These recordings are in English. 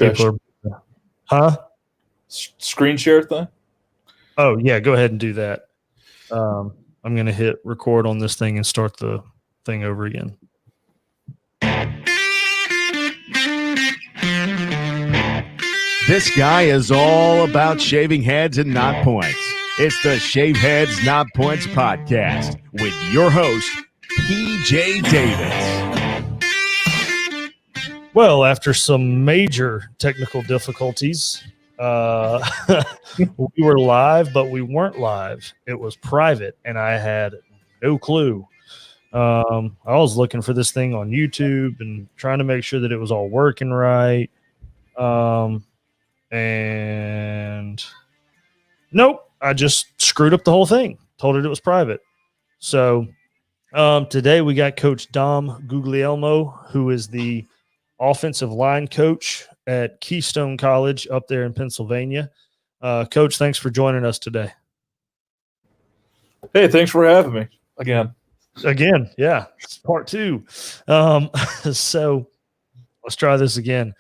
People are, huh? Screen share thing? Oh, yeah, go ahead and do that. I'm going to hit record on this thing and start the thing over again. This guy is all about shaving heads and not points. It's the Shave Heads Not Points podcast with your host, PJ Davis. Well, after some major technical difficulties, we were live, but we weren't live. It was private, and I had no clue. I was looking for this thing on YouTube and trying to make sure that it was all working right. And nope, I just screwed up the whole thing. Told it was private. So today we got Coach Dom Guglielmo, who is the offensive line coach at Keystone College up there in Pennsylvania. Coach, thanks for joining us today. Hey, thanks for having me again. Yeah, it's part two. So let's try this again.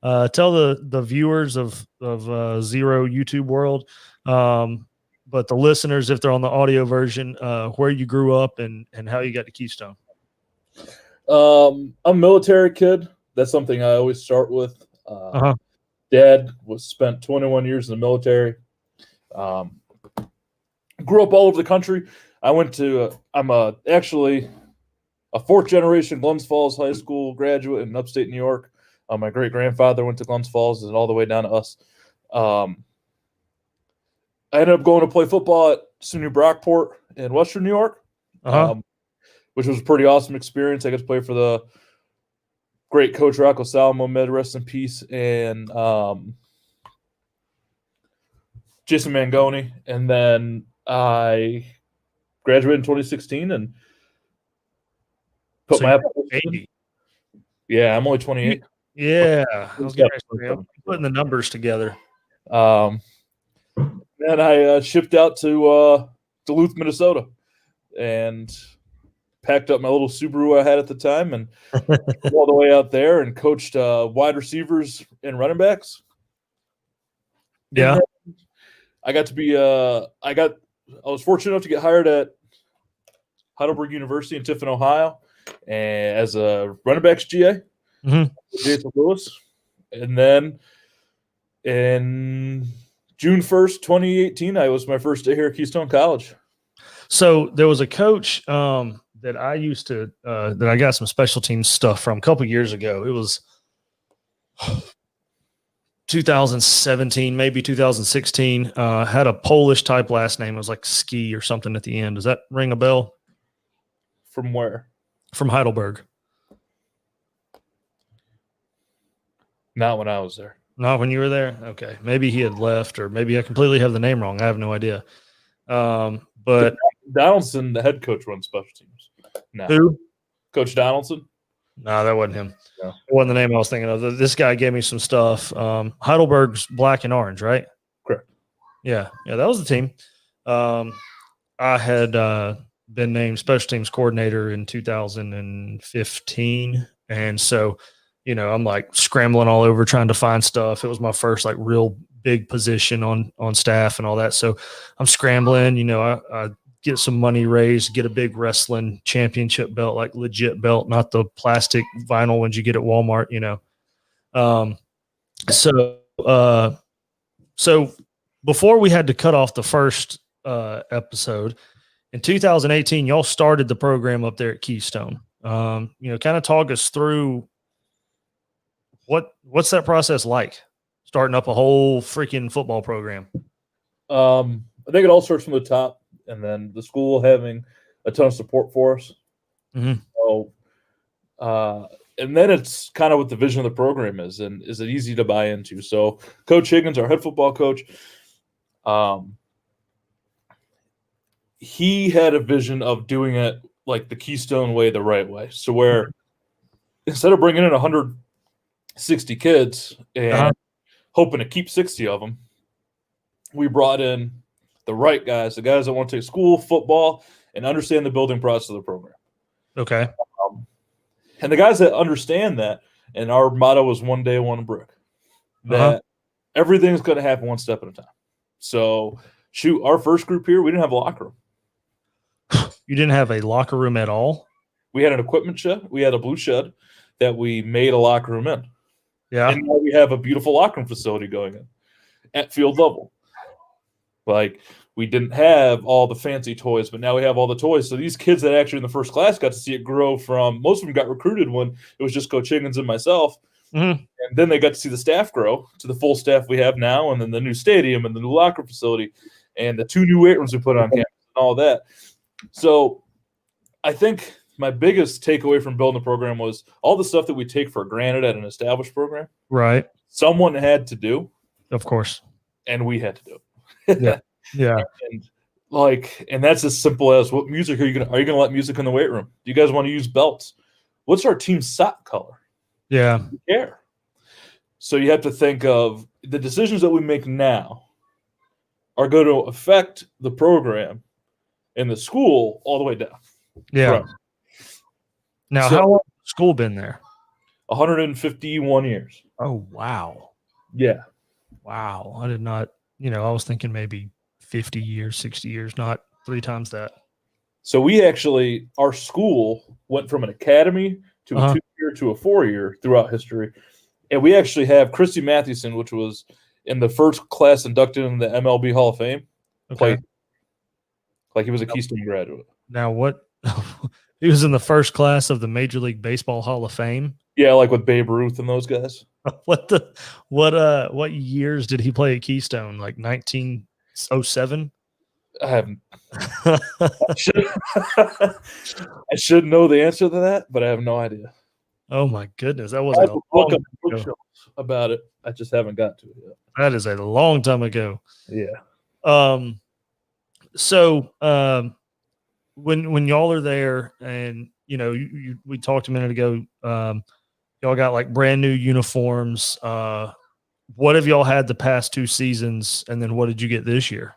Tell the viewers of Zero YouTube World, but the listeners, if they're on the audio version, where you grew up and how you got to Keystone. I'm a military kid. That's something I always start with. Dad spent 21 years in the military. Grew up all over the country. I'm actually a fourth generation Glens Falls High School graduate in upstate New York. My great grandfather went to Glens Falls and all the way down to us. I ended up going to play football at SUNY Brockport in Western New York, which was a pretty awesome experience. I got to play for the great coach Rocco Salmo, may rest in peace, and Jason Mangoni. And then I graduated in 2016 and put my application. 80. Yeah, I'm only 28. Yeah, I'm putting the numbers together. Then I shipped out to Duluth, Minnesota, and packed up my little Subaru I had at the time and all the way out there and coached wide receivers and running backs. Yeah, I got to be. I was fortunate enough to get hired at Heidelberg University in Tiffin, Ohio, as a running backs GA. Jason Lewis, and then in June 1st, 2018, I was my first day here at Keystone College. So there was a coach that I used to that I got some special teams stuff from a couple years ago. It was 2017, maybe 2016. Had a Polish type last name. It was like Ski or something at the end. Does that ring a bell? From where? From Heidelberg. Not when I was there. Not when you were there? Okay. Maybe he had left, or maybe I completely have the name wrong. I have no idea. But Donaldson, the head coach, runs special teams. No. Who? Coach Donaldson? No, that wasn't him. No. It wasn't the name I was thinking of. This guy gave me some stuff. Heidelberg's black and orange, right? Correct. Yeah, that was the team. I had been named special teams coordinator in 2015, and so – I'm like scrambling all over trying to find stuff. It was my first like real big position on staff and all that. So I'm scrambling, I get some money raised, get a big wrestling championship belt, like legit belt, not the plastic vinyl ones you get at Walmart, So before we had to cut off the first episode in 2018, y'all started the program up there at Keystone. Kind of talk us through what's that process like, starting up a whole freaking football program? I think it all starts from the top, and then the school having a ton of support for us. So, and then it's kind of what the vision of the program is, and is it easy to buy into? So Coach Higgins, our head football coach, he had a vision of doing it like the Keystone way, the right way. So where instead of bringing in 160 kids and hoping to keep 60 of them, we brought in the right guys, the guys that want to take school, football, and understand the building process of the program. Okay. And the guys that understand that, and our motto was one day, one brick. that everything's going to happen one step at a time. So, our first group here, we didn't have a locker room. You didn't have a locker room at all? We had an equipment shed. We had a blue shed that we made a locker room in. Yeah. And now we have a beautiful locker room facility going in at field level. Like, we didn't have all the fancy toys, but now we have all the toys. So these kids that actually in the first class got to see it grow from, most of them got recruited when it was just Coach Higgins and myself. Mm-hmm. And then they got to see the staff grow to the full staff we have now, and then the new stadium and the new locker facility and the 2 new weight rooms we put on campus and all that. So I think my biggest takeaway from building the program was all the stuff that we take for granted at an established program. Right. Someone had to do. Of course. And we had to do it. Yeah. Yeah. And that's as simple as, what music are you going to let music in the weight room? Do you guys want to use belts? What's our team sock color? Yeah. Do you care? So you have to think of the decisions that we make now are going to affect the program and the school all the way down. Yeah. Right. Now, how long has school been there? 151 years. Oh, wow. Yeah. Wow. I did not, I was thinking maybe 50 years, 60 years, not 3 times that. So we actually, our school went from an academy to a 2-year to a 4-year throughout history. And we actually have Christy Mathewson, which was in the first class inducted in the MLB Hall of Fame. Okay. Like he was a Keystone graduate. Now what? He was in the first class of the Major League Baseball Hall of Fame. Yeah, like with Babe Ruth and those guys. What years did he play at Keystone? Like 1907? I haven't. I should know the answer to that, but I have no idea. Oh my goodness, that I wasn't have a book on bookshelves about it. I just haven't got to it yet. That is a long time ago. Yeah. So when y'all are there, and we talked a minute ago, y'all got like brand new uniforms. What have y'all had the past 2 seasons, and then what did you get this year?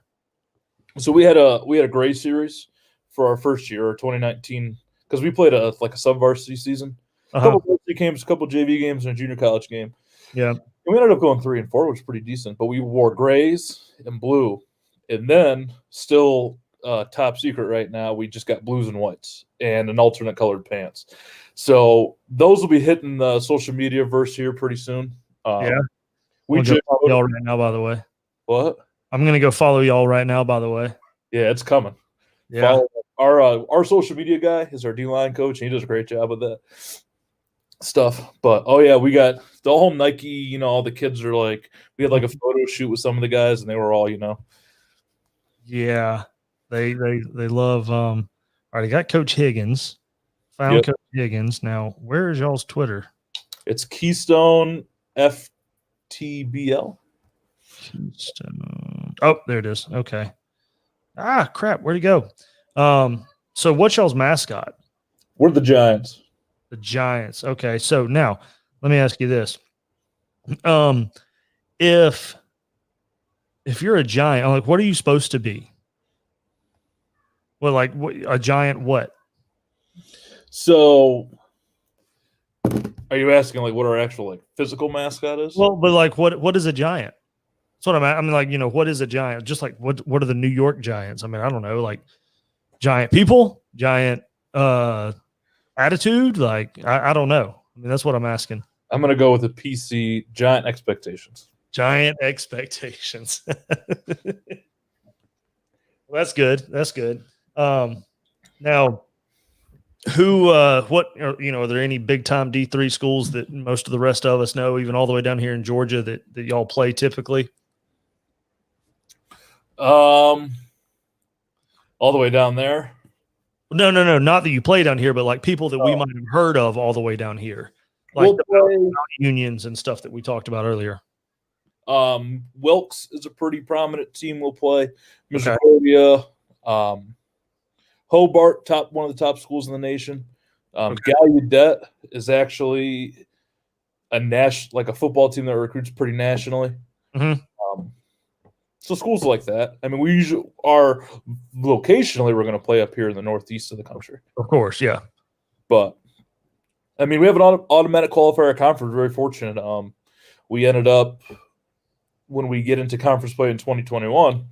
So we had a gray series for our first year, or 2019, because we played a sub-varsity season. A couple varsity games, a couple JV games, and a junior college game. Yeah. And we ended up going 3 and 4, which was pretty decent. But we wore grays and blue. And then, still top secret right now, we just got blues and whites and an alternate colored pants. So those will be hitting the social media verse here pretty soon. Yeah. We just y'all right now, by the way. What? I'm gonna go follow y'all right now, by the way. Yeah, it's coming. Yeah. Our social media guy is our D-line coach, and he does a great job with that stuff. But we got the whole Nike, all the kids are like, we had like a photo shoot with some of the guys, and they were all, Yeah. They love all right, I got Coach Higgins. Found Coach Higgins. Now, where is y'all's Twitter? It's Keystone FTBL. Keystone. Oh, there it is. Okay. Ah, crap. Where'd he go? So what's y'all's mascot? We're the Giants. The Giants. Okay. So now let me ask you this. If you're a giant, I'm like, what are you supposed to be? Well, like a giant what? So are you asking like what our actual physical mascot is? Well, but like what is a giant? That's what I mean, like, what is a giant? Just like what are the New York Giants? I mean, I don't know, like giant people, giant attitude, like I don't know. I mean, that's what I'm asking. I'm gonna go with a PC, giant expectations. Giant expectations. Well, that's good. That's good. Now, are there any big time D3 schools that most of the rest of us know, even all the way down here in Georgia, that y'all play typically? All the way down there? No, not that you play down here, but like people that we might have heard of all the way down here, like the unions and stuff that we talked about earlier. Wilkes is a pretty prominent team we'll play. Misericordia, Hobart, one of the top schools in the nation. Gallaudet is actually a football team that recruits pretty nationally. Mm-hmm. So schools like that. I mean, we usually are locationally we're going to play up here in the northeast of the country. Of course, yeah. But I mean, we have an automatic qualifier conference. We're very fortunate. we ended up, when we get into conference play in 2021,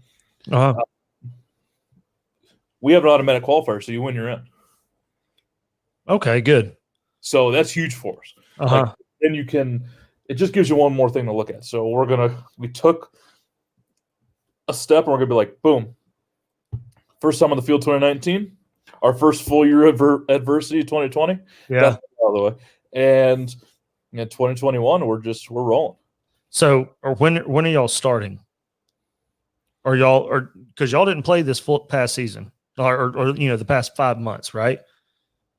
we have an automatic qualifier, so you win, you're in. Okay, good. So that's huge for us. Like, then you can – it just gives you one more thing to look at. So we took a step, and we're going to be like, boom, first time on the field 2019, our first full year of adversity 2020. Yeah. That's out of the way. And in 2021, we're rolling. So, or when are y'all starting? Because y'all didn't play this full past season, or the past 5 months, right?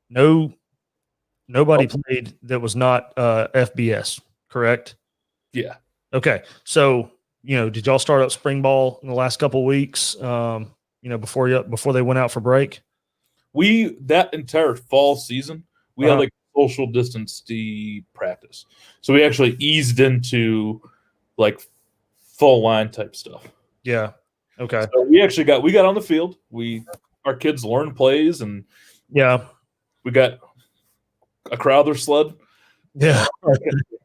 Nobody played that was not FBS, correct? Yeah. Okay. So, did y'all start up spring ball in the last couple of weeks? Before they went out for break. That entire fall season, we had like social distance practice. So we actually eased into like full line type stuff. Yeah. Okay. So we got on the field. Our kids learned plays, and we got a Crowther sled. Yeah.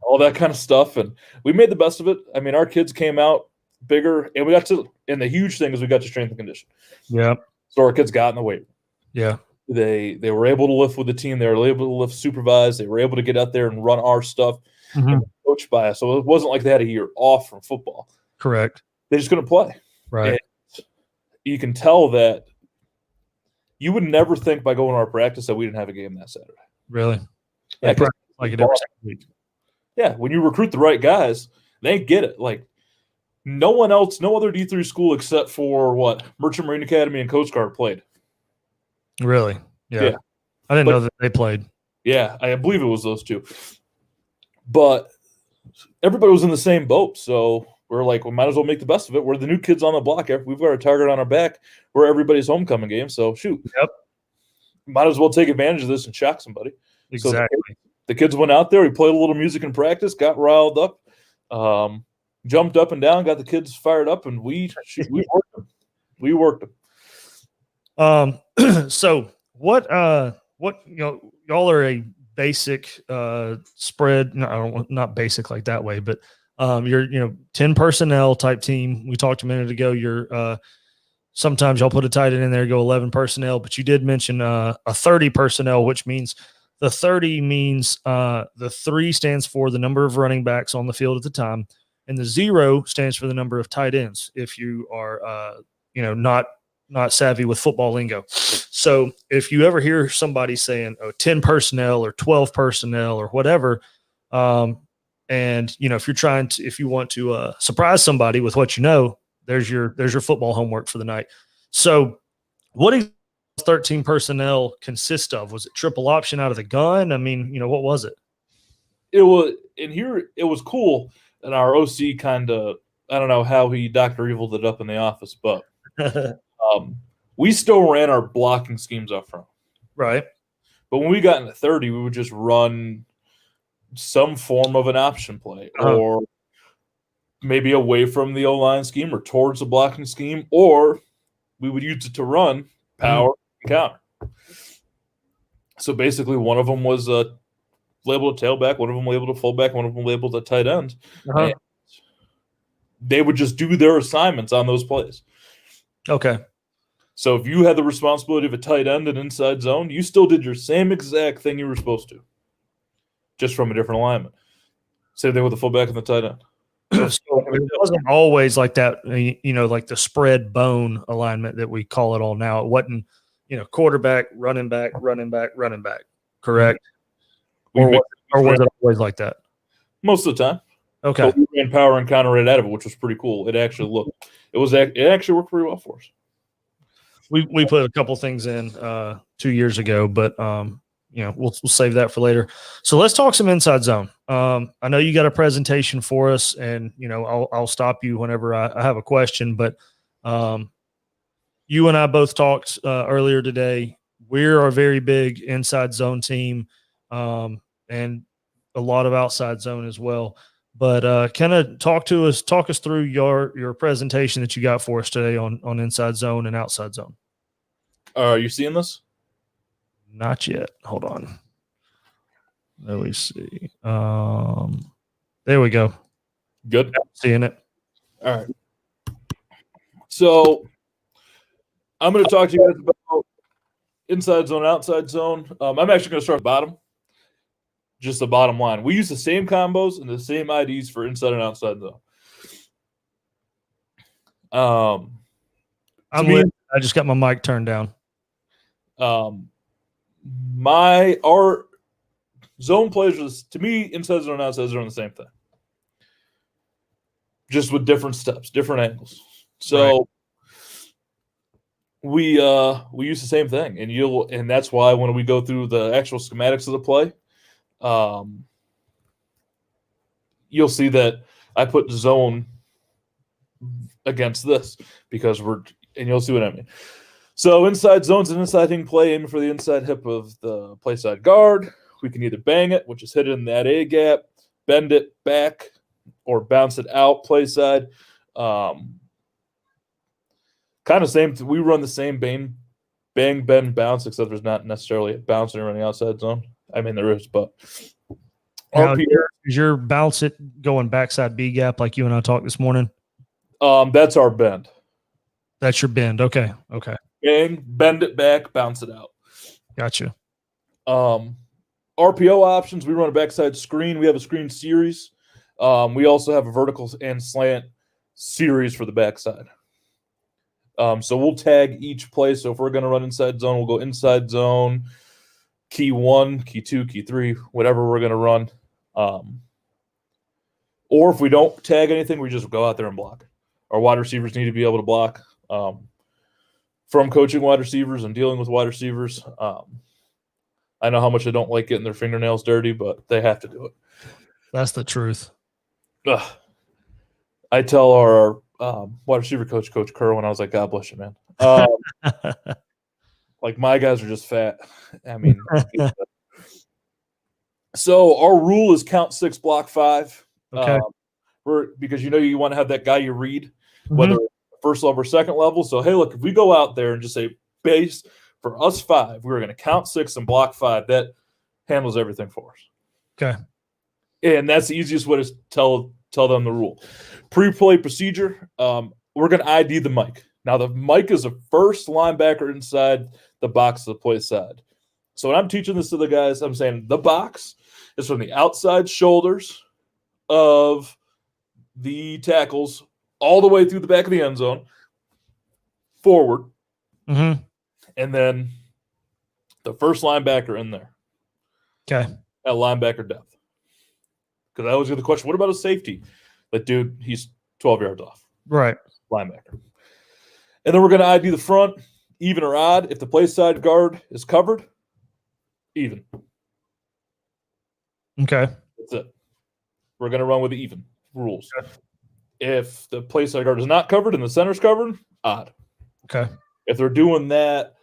All that kind of stuff. And we made the best of it. I mean, our kids came out bigger, and the huge thing is we got to strength and condition. Yeah. So our kids got in the weight room. Yeah. They were able to lift with the team. They were able to lift supervised. They were able to get out there and run our stuff and coached by us. So it wasn't like they had a year off from football. Correct. They just couldn't play. Right. And you can tell that you would never think by going to our practice that we didn't have a game that Saturday. Really? Yeah, like it every week. Yeah, when you recruit the right guys, they get it. Like no other D3 school except for Merchant Marine Academy and Coast Guard played. Really? Yeah. I didn't know that they played. Yeah, I believe it was those two. But everybody was in the same boat, so we're like, we might as well make the best of it. We're the new kids on the block. We've got a target on our back. We're everybody's homecoming game, so shoot. Yep. Might as well take advantage of this and shock somebody. Exactly. So the kids went out there. We played a little music in practice, got riled up, jumped up and down, got the kids fired up, and we worked them. We worked them. So what y'all are a basic spread. No, not basic like that way, but you're 10 personnel type team. We talked a minute ago. You're sometimes y'all put a tight end in there, go 11 personnel, but you did mention a 30 personnel, which means the 30 means the 3 stands for the number of running backs on the field at the time, and the 0 stands for the number of tight ends. If you are not savvy with football lingo. So if you ever hear somebody saying 10 personnel or 12 personnel or whatever, and if you want to surprise somebody with what there's your football homework for the night. So what does 13 personnel consist of? Was it triple option out of the gun? I mean, what was it? It was cool. And our OC kind of, I don't know how he Dr. Evil'd it up in the office, but we still ran our blocking schemes up front. Right. But when we got into 30, we would just run some form of an option play or maybe away from the O-line scheme or towards the blocking scheme, or we would use it to run power and counter. So basically one of them was labeled a tailback, one of them labeled a fullback, one of them labeled a tight end. And they would just do their assignments on those plays. Okay. So if you had the responsibility of a tight end and inside zone, you still did your same exact thing you were supposed to, just from a different alignment. Same thing with the fullback and the tight end. So it wasn't always like that, like the spread bone alignment that we call it all now. It wasn't, quarterback, running back, correct? Or was it always like that? Most of the time. Okay. But we ran power and counter right out of it, which was pretty cool. It actually worked pretty well for us. We put a couple things in 2 years ago, but we'll save that for later. So let's talk some inside zone. I know you got a presentation for us, and I'll stop you whenever I have a question. But you and I both talked earlier today. We're a very big inside zone team, and a lot of outside zone as well. But kind of talk us through your presentation that you got for us today on inside zone and outside zone. Are you seeing this? Not yet. Hold on. Let me see. There we go. Good. Seeing it. All right. So I'm going to talk to you guys about inside zone, outside zone. I'm actually going to start at the bottom. Just the bottom line. We use the same combos and the same IDs for inside and outside zone. I just got my mic turned down. Our zone plays, to me, inside zone and outside zone are the same thing. Just with different steps, different angles. So we use the same thing, and that's why when we go through the actual schematics of the play, you'll see that I put zone against this because and you'll see what I mean. So inside zone's an inside hitting play, aiming for the inside hip of the play side guard. We can either bang it, which is hit it in that A gap, bend it back, or bounce it out play side. Kind of same. We run the same bang, bend, bounce, except there's not necessarily a bounce when you're running outside zone. I mean, there is, but now, is your bounce it going backside B gap like you and I talked this morning? That's our bend. That's your bend. Okay. Bang, bend it back, bounce it out. Gotcha. RPO options, we run a backside screen. We have a screen series. We also have a vertical and slant series for the backside. So we'll tag each play. So if we're going to run inside zone, we'll go inside zone, key 1, key 2, key 3, whatever we're going to run. Or if we don't tag anything, we just go out there and block. Our wide receivers need to be able to block. From coaching wide receivers and dealing with wide receivers, I know how much they don't like getting their fingernails dirty, but they have to do it. That's the truth. I tell our wide receiver coach, Coach Kerwin, I was like, God bless you, man. Like, my guys are just fat. I mean, so our rule is count 6, block 5. Okay. Because you want to have that guy you read, whether first level or second level. So, hey, look, if we go out there and just say base for us 5, we're going to count 6 and block 5. That handles everything for us. Okay. And that's the easiest way to tell them the rule. Pre-play procedure, we're going to ID the mic. Now, the mic is the first linebacker inside the box of the play side. So when I'm teaching this to the guys, I'm saying the box is from the outside shoulders of the tackles all the way through the back of the end zone, forward, and then the first linebacker in there. Okay. At linebacker depth. Because I always get the question, what about a safety? Like, dude, he's 12 yards off. Right. Linebacker. And then we're going to ID the front, even or odd. If the play side guard is covered, even. Okay. That's it. We're going to run with the even rules. Okay. If the play side guard is not covered and the center's covered, odd. Okay. If they're doing that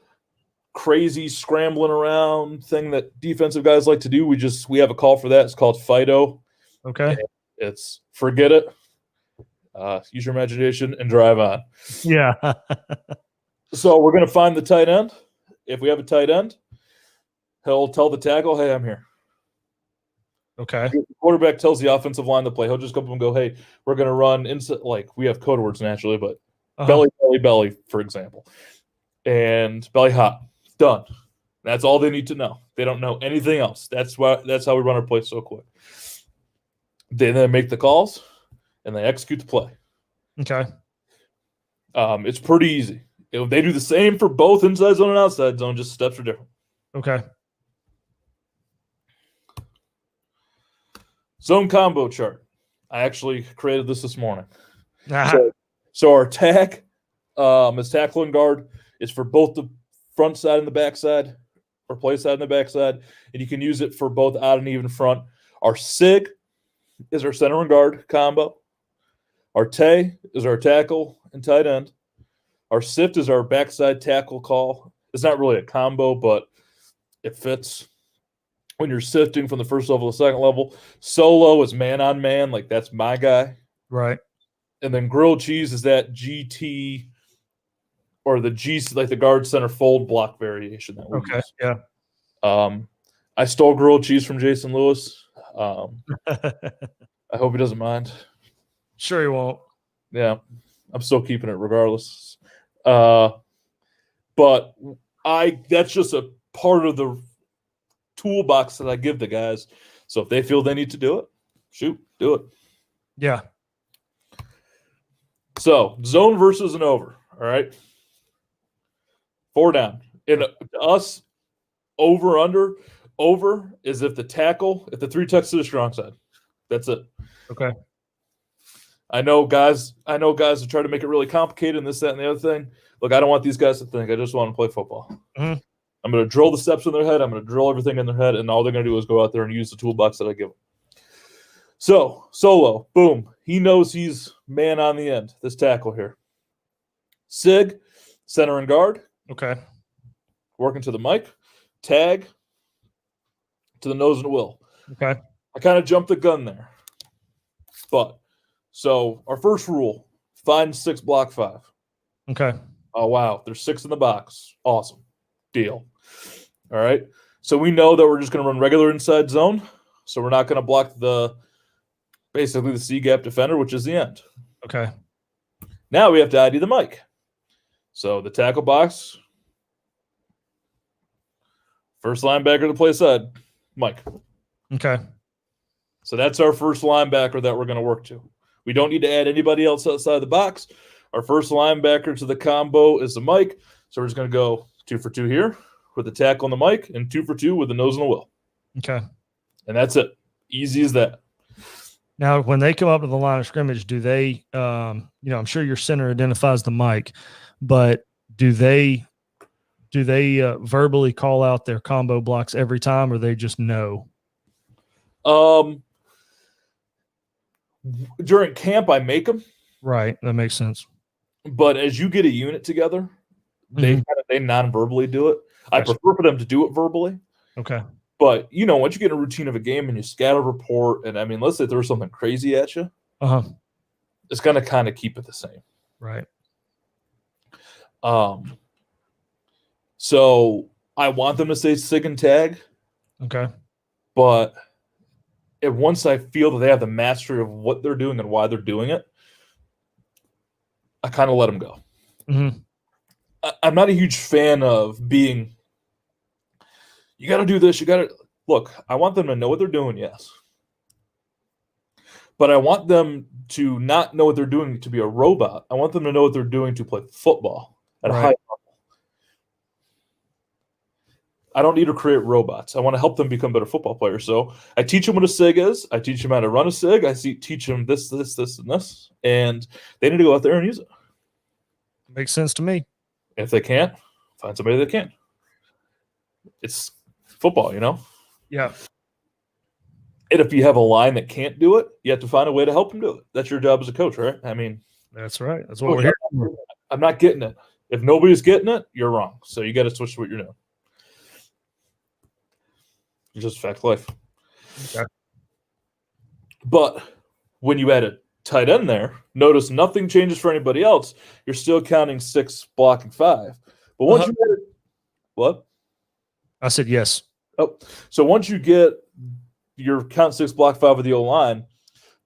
crazy scrambling around thing that defensive guys like to do, we have a call for that. It's called FIDO. Okay. It's forget it. Use your imagination and drive on. Yeah. So we're going to find the tight end. If we have a tight end, he'll tell the tackle, hey, I'm here. Okay. The quarterback tells the offensive line to play. He'll just come up and go, hey, we're going to run inside. Like, we have code words naturally, but belly, belly, belly, for example. And belly hot. Done. That's all they need to know. They don't know anything else. That's how we run our play so quick. They then make the calls, and they execute the play. Okay. It's pretty easy. They do the same for both inside zone and outside zone, just steps are different. Okay. Zone combo chart. I actually created this morning. Uh-huh. So our tag is tackle and guard. It's for both the front side and the back side, or play side and the back side, and you can use it for both odd and even front. Our SIG is our center and guard combo. Our TAY is our tackle and tight end. Our SIFT is our backside tackle call. It's not really a combo, but it fits when you're sifting from the first level to the second level. Solo is man on man, like that's my guy. Right. And then grilled cheese is that GT or the G, like the guard center fold block variation that we use. Yeah. I stole grilled cheese from Jason Lewis. I hope he doesn't mind. Sure he won't. Yeah, I'm still keeping it regardless. But that's just a part of the toolbox that I give the guys. So if they feel they need to do it, shoot, do it. Yeah. So zone versus an over. All right. 4 down. And us, over is if the 3 tucks to the strong side. That's it. Okay. I know guys that try to make it really complicated and this, that, and the other thing. Look, I don't want these guys to think I just want to play football. Mm-hmm. I'm going to drill the steps in their head. I'm going to drill everything in their head, and all they're going to do is go out there and use the toolbox that I give them. So, solo, boom. He knows he's man on the end, this tackle here. Sig, center and guard. Okay. Working to the mic. Tag to the nose and will. Okay. I kind of jumped the gun there. But, so our first rule, find 6, block 5. Okay. Oh, wow. There's 6 in the box. Awesome. Deal. All right. So we know that we're just going to run regular inside zone. So we're not going to block basically the C-gap defender, which is the end. Okay. Now we have to ID the mic. So the tackle box, first linebacker to play side, Mike. Okay. So that's our first linebacker that we're going to work to. We don't need to add anybody else outside the box. Our first linebacker to the combo is the mic. So we're just going to go 2 for 2 here with the tackle on the mic and 2 for 2 with the nose and the will. Okay. And that's it. Easy as that. Now, when they come up to the line of scrimmage, do they, I'm sure your center identifies the mic, but do they verbally call out their combo blocks every time, or they just know? During camp, I make them. Right. That makes sense. But as you get a unit together, they non-verbally do it. Gotcha. I prefer for them to do it verbally. Okay. But, once you get in a routine of a game and you scatter report, and, let's say there's something crazy at you, it's going to kind of keep it the same. Right. So I want them to say sig and tag. Okay. But once I feel that they have the mastery of what they're doing and why they're doing it, I kind of let them go. Mm-hmm. I'm not a huge fan of being, you got to do this, look, I want them to know what they're doing, yes. But I want them to not know what they're doing to be a robot. I want them to know what they're doing to play football at a high level. I don't need to create robots. I want to help them become better football players. So I teach them what a SIG is. I teach them how to run a SIG. I teach them this, and this. And they need to go out there and use it. Makes sense to me. If they can't, find somebody that can. It's football, Yeah. And if you have a line that can't do it, you have to find a way to help them do it. That's your job as a coach, right? That's right. That's what we're here for. I'm not getting it. If nobody's getting it, you're wrong. So you got to switch to what you're doing. It's just a fact of life. Okay. But when you add a tight end there, notice nothing changes for anybody else. You're still counting 6, blocking 5. But once you get it, what? I said yes. Oh, so once you get your count 6, block 5 of the O-line,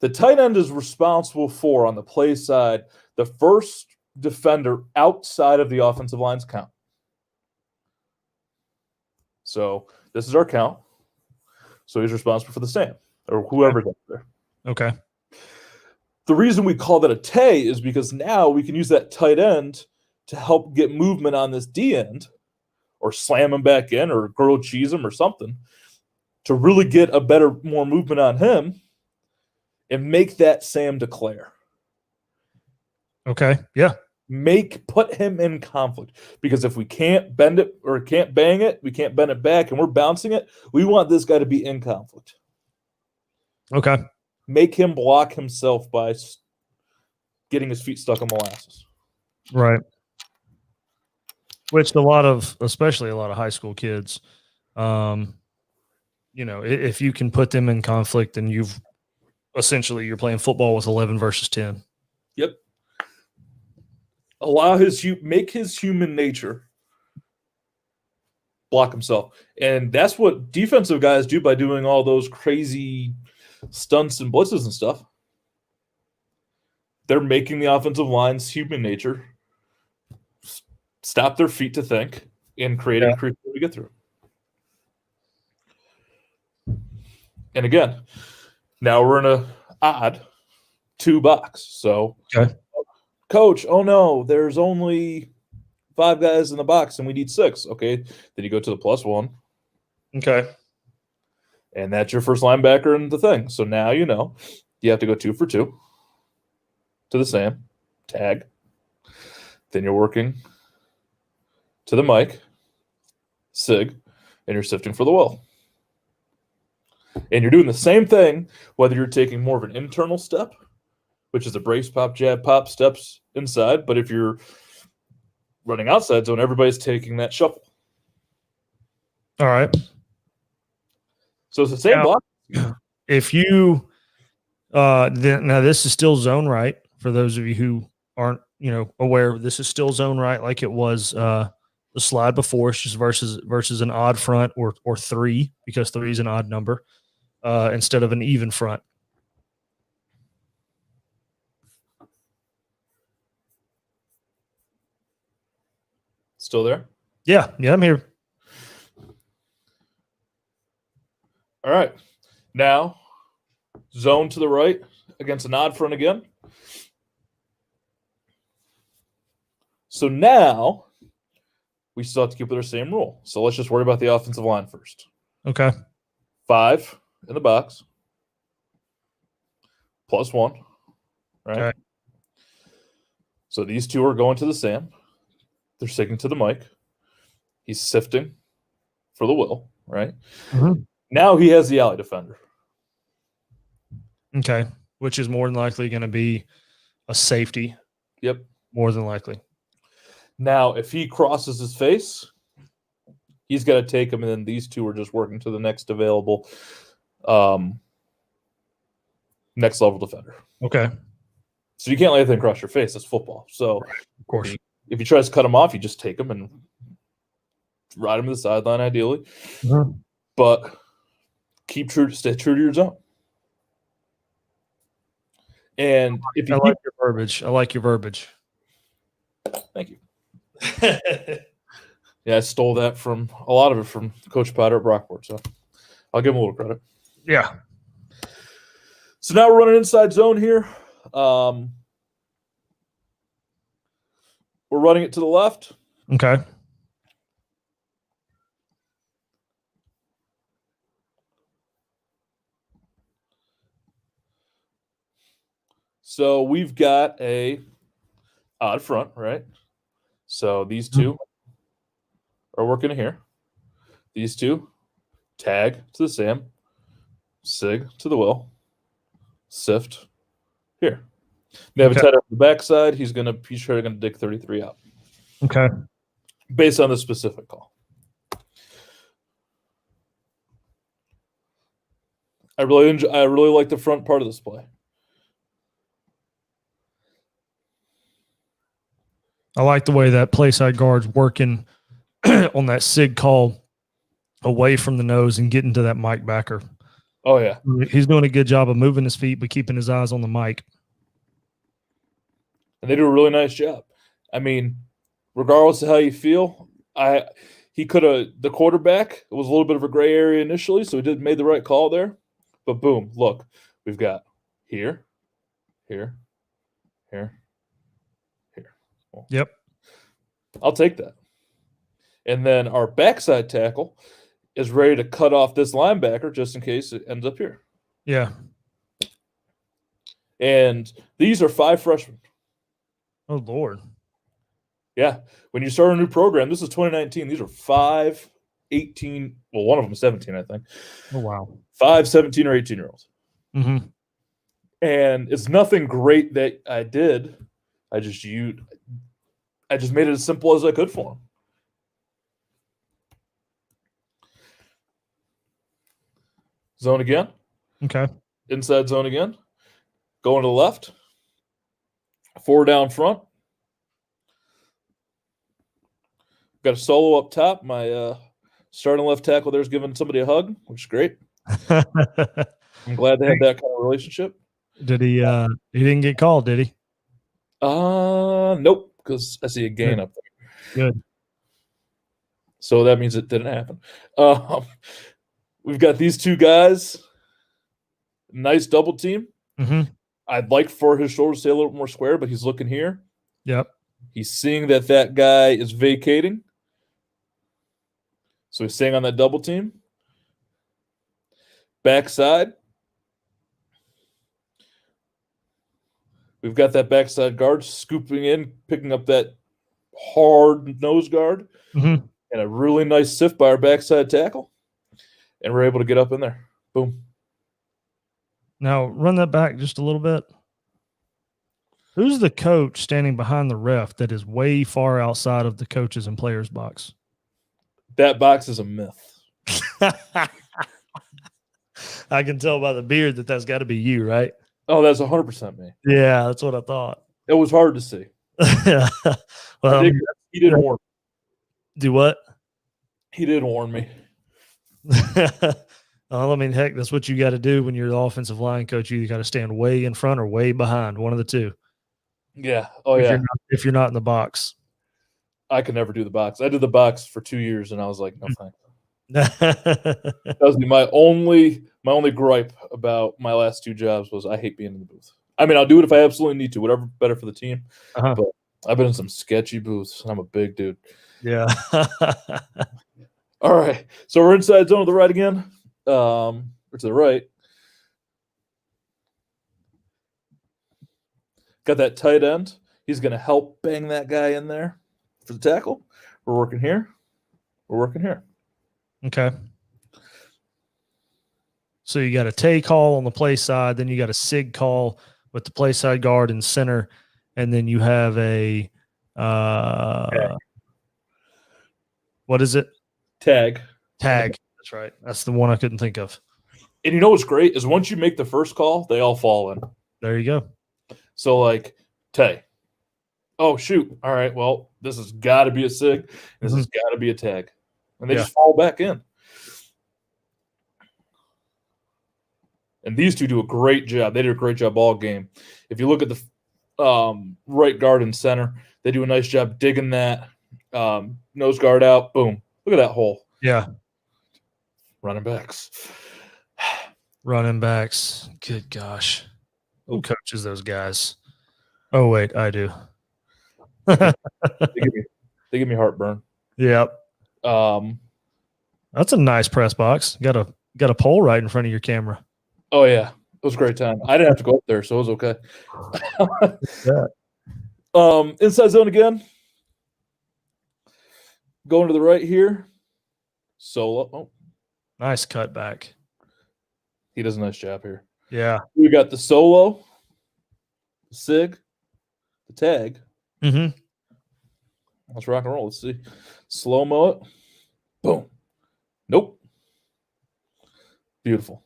the tight end is responsible for, on the play side, the first defender outside of the offensive line's count. So this is our count. So he's responsible for the same, or whoever's up there. Okay. The reason we call that a tay is because now we can use that tight end to help get movement on this D end, or slam him back in, or grilled cheese him, or something, to really get a better, more movement on him, and make that Sam declare. Okay. Yeah. Put him in conflict, because if we can't bend it or can't bang it, we can't bend it back, and we're bouncing it, we want this guy to be in conflict. Okay. Make him block himself by getting his feet stuck in molasses. Right. Which especially a lot of high school kids, if you can put them in conflict, then you're playing football with 11 versus 10. Yep. Make his human nature block himself. And that's what defensive guys do by doing all those crazy stunts and blitzes and stuff. they're making the offensive line's human nature stop their feet to think and creating a crease to get through. And again, now we're in a odd 2 box. So, coach, oh no, there's only 5 guys in the box and we need 6. Okay, then you go to the +1. Okay. And that's your first linebacker in the thing. So now you know you have to go 2 for 2 to the Sam, tag. Then you're working to the Mike, Sig, and you're sifting for the Will. And you're doing the same thing whether you're taking more of an internal step, which is a brace, pop, jab, pop, steps inside. But if you're running outside zone, everybody's taking that shuffle. All right. So it's the same block. If you now this is still zone right for those of you who aren't aware. This is still zone right, like it was the slide before. It's just versus an odd front or 3 because 3 is an odd number instead of an even front. Still there? Yeah, I'm here. All right. Now, zone to the right against an odd front again. So now we still have to keep with our same rule. So let's just worry about the offensive line first. Okay. 5 in the box. +1. Right? Okay. So these 2 are going to the Sam. They're sticking to the Mike. He's sifting for the Will, right? Mm-hmm. Now he has the alley defender. Okay. Which is more than likely going to be a safety. Yep. More than likely. Now, if he crosses his face, he's got to take him, and then these 2 are just working to the next available next level defender. Okay. So you can't let anything cross your face. It's football. So of course. If he tries to cut him off, you just take him and ride him to the sideline, ideally. Mm-hmm. But stay true to your zone. And if you I like your verbiage. Thank you. Yeah, I stole that from a lot of it from Coach Potter at Brockport, so I'll give him a little credit. Yeah. So now we're running inside zone here. We're running it to the left. Okay. So we've got a odd front, right? So these 2 are working here. These 2 tag to the Sam, Sig to the Will, sift here. They have a tight end on the backside. He's sure going to dig 33 out. Okay. Based on the specific call. I really like the front part of this play. I like the way that play side guard's working on that Sig call away from the nose and getting to that mic backer. Oh, yeah. He's doing a good job of moving his feet but keeping his eyes on the mic. And they do a really nice job. I mean, regardless of how you feel, the quarterback, it was a little bit of a gray area initially, so he made the right call there. But boom, look, we've got here. Well, yep. I'll take that. And then our backside tackle is ready to cut off this linebacker just in case it ends up here. Yeah. And these are 5 freshmen. Oh, Lord. Yeah. When you start a new program, this is 2019. These are 5, 18. Well, one of them is 17, I think. Oh, wow. 5, 17, or 18-year-olds. Mm-hmm. And it's nothing great that I did. I just made it as simple as I could for them. Zone again. Okay. Inside zone again. Going to the left. 4 down front. Got a solo up top. My starting left tackle there's giving somebody a hug, which is great. I'm glad they had that kind of relationship. Did he? He didn't get called, did he? Nope, because I see a gain up there. Good. So that means it didn't happen. We've got these two guys. Nice double team. Mm-hmm. I'd like for his shoulders to stay a little more square, but he's looking here. Yep. He's seeing that guy is vacating. So he's staying on that double team. Backside. We've got that backside guard scooping in, picking up that hard nose guard. Mm-hmm. And a really nice sift by our backside tackle. And we're able to get up in there. Boom. Now, run that back just a little bit. Who's the coach standing behind the ref that is way far outside of the coaches and players box? That box is a myth. I can tell by the beard that's got to be you, right? Oh, that's 100% me. Yeah, that's what I thought. It was hard to see. Well, he didn't warn me. Do what? He did warn me. Well, I mean, heck, that's what you got to do when you're the offensive line coach. You got to stand way in front or way behind, one of the two. Yeah. Oh, yeah. If you're not in the box. I could never do the box. I did the box for 2 years, and I was like, no thanks. That was my only gripe about my last two jobs was I hate being in the booth. I mean, I'll do it if I absolutely need to, whatever better for the team. But I've been in some sketchy booths, and I'm a big dude. Yeah. All right. So we're inside zone to the right again. Or to the right. Got that tight end. He's going to help bang that guy in there for the tackle. We're working here. We're working here. Okay. So you got a Tay call on the play side, then you got a SIG call with the play side guard and center, and then you have a what is it? Tag. That's right. That's the one I couldn't think of. And you know what's great is once you make the first call, they all fall in. There you go. So like Tay. Oh shoot. All right. Well, this has got to be a SIG. This has got to be a tag. And they just fall back in. And these two do a great job. They did a great job all game. If you look at the right guard and center, they do a nice job digging that nose guard out. Boom. Look at that hole. Yeah. Running backs. Good gosh. Who coaches those guys? Oh, wait, I do. They give me heartburn. Yep. That's a nice press box. Got a pole right in front of your camera. Oh yeah, it was a great time. I didn't have to go up there, so it was okay. Inside zone again. Going to the right here. Solo. Oh, nice cut back. He does a nice job here. Yeah. We got the solo, the SIG, the tag. Mm-hmm. Let's rock and roll. Let's see. Slow-mo it. Boom. Nope. Beautiful.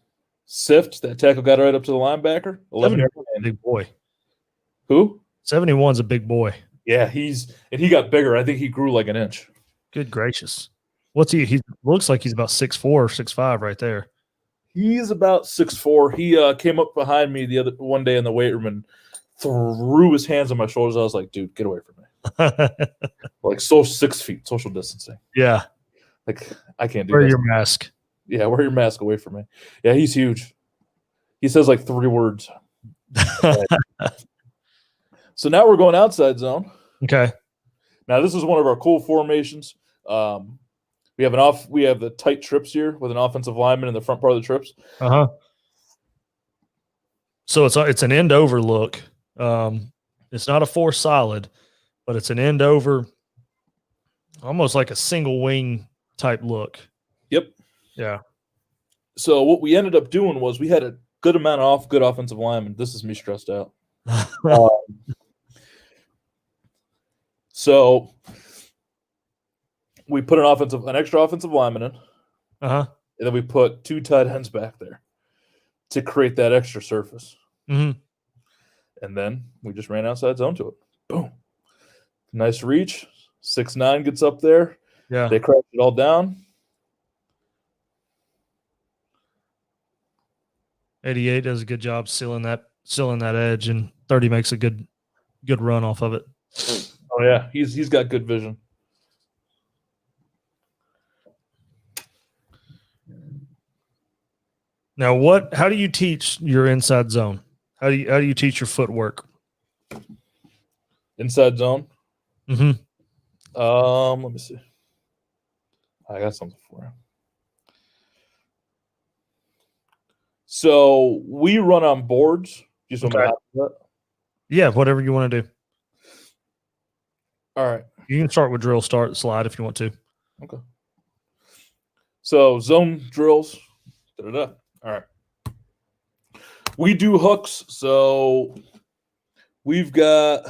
Sift. That tackle got right up to the linebacker. 11-yard big boy. Who? 71's a big boy. Yeah, he got bigger. I think he grew like an inch. Good gracious. What's he? He looks like he's about 6'4" or 6'5" right there. He's about 6'4". He came up behind me one day in the weight room and threw his hands on my shoulders. I was like, dude, get away from me. Like 6 feet, social distancing. Yeah. Like I can't do Wear that. your mask. Yeah, wear your mask away from me. Yeah, he's huge. He says like 3 words. So now we're going outside zone. Okay. Now this is one of our cool formations. We have the tight trips here with an offensive lineman in the front part of the trips. Uh-huh. So it's an end over look. It's not a 4 solid, but it's an end over, almost like a single wing type look. Yep. Yeah. So what we ended up doing was we had a good amount of good offensive linemen. This is me stressed out. So we put an extra offensive lineman in. Uh-huh. And then we put 2 tight ends back there to create that extra surface. Mm-hmm. And then we just ran outside zone to it. Boom. Nice reach. 6'9" gets up there. Yeah. They crash it all down. 88 does a good job sealing that edge, and 30 makes a good good run off of it. Oh yeah, he's got good vision. Now, how do you teach your inside zone? How do you teach your footwork? Inside zone. Mm-hmm. Let me see. I got something for him. So we run on boards. Just want me to have that? Yeah, whatever you want to do. All right. You can start with drill, start, slide if you want to. Okay. So zone drills. Da-da-da. All right. We do hooks. So we've got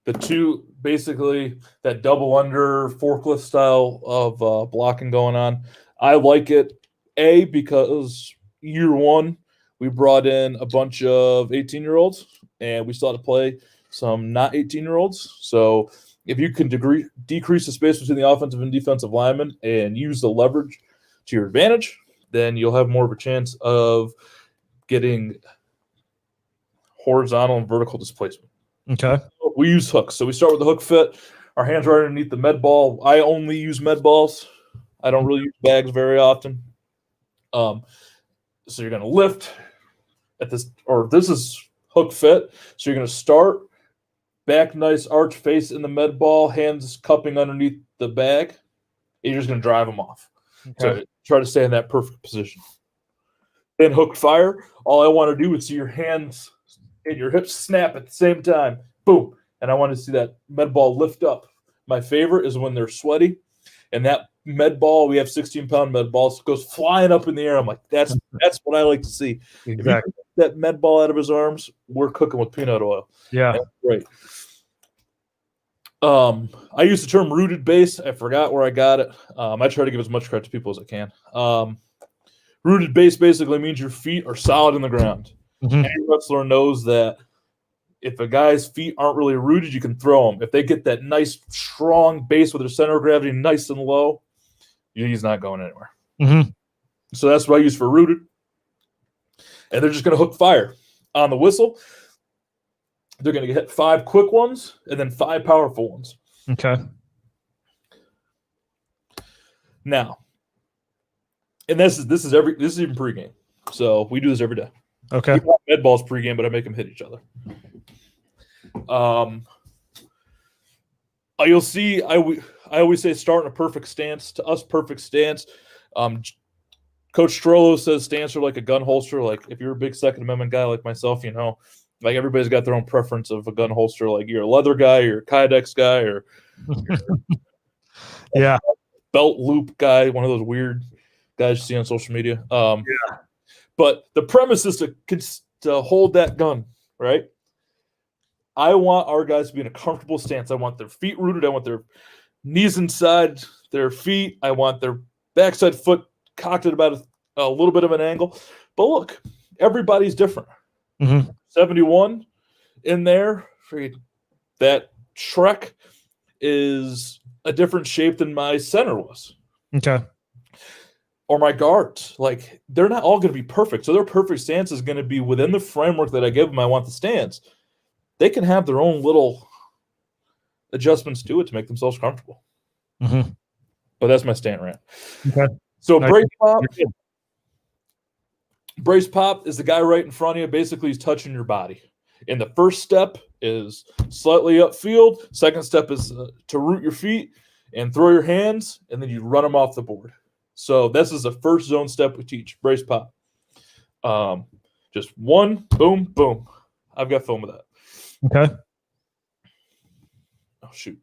the two, basically that double under forklift style of blocking going on. I like it, because year one, we brought in a bunch of 18-year-olds, and we still had to play some not 18-year-olds. So if you can decrease the space between the offensive and defensive linemen and use the leverage to your advantage, then you'll have more of a chance of getting horizontal and vertical displacement. Okay. We use hooks. So we start with the hook fit. Our hands are underneath the med ball. I only use med balls. I don't really use bags very often. So you're going to lift at this, or this is hook fit. So you're going to start back, nice arch face in the med ball, hands cupping underneath the bag. And you're just going to drive them off. Okay. So try to stay in that perfect position. Then hook fire. All I want to do is see your hands and your hips snap at the same time. Boom. And I want to see that med ball lift up. My favorite is when they're sweaty and that med ball, we have 16-pound med balls, goes flying up in the air. I'm like, that's what I like to see. Exactly. If you get that med ball out of his arms, we're cooking with peanut oil. Yeah. That's great. I use the term rooted base. I forgot where I got it. I try to give as much credit to people as I can. Rooted base basically means your feet are solid in the ground. Mm-hmm. Any wrestler knows that if a guy's feet aren't really rooted, you can throw them. If they get that nice, strong base with their center of gravity nice and low, he's not going anywhere. Mm-hmm. So that's what I use for rooted. And they're just going to hook fire. On the whistle, they're going to hit 5 quick ones and then 5 powerful ones. Okay. Now, and this is even pregame. So we do this every day. Okay. We want med balls pregame, but I make them hit each other. You'll see. I always say start in a perfect stance. To us, perfect stance. Coach Strollo says stance are like a gun holster. Like if you're a big Second Amendment guy like myself, like everybody's got their own preference of a gun holster. Like you're a leather guy, you're a Kydex guy, or yeah, belt loop guy. One of those weird guys you see on social media. Yeah. But the premise is to hold that gun, right? I want our guys to be in a comfortable stance. I want their feet rooted. I want their knees inside their feet. I want their backside foot cocked at about a little bit of an angle. But look, everybody's different. Mm-hmm. 71 in there. That Shrek is a different shape than my center was. Okay. Or my guards. Like, they're not all going to be perfect. So their perfect stance is going to be within the framework that I give them. I want the stance. They can have their own little adjustments to it to make themselves comfortable. Mm-hmm. But that's my stand rant. Okay. So brace pop is the guy right in front of you. Basically, he's touching your body. And the first step is slightly upfield. Second step is to root your feet and throw your hands, and then you run them off the board. So this is the first zone step we teach, brace pop. Just one, boom, boom. I've got film of that. Okay. Oh, shoot.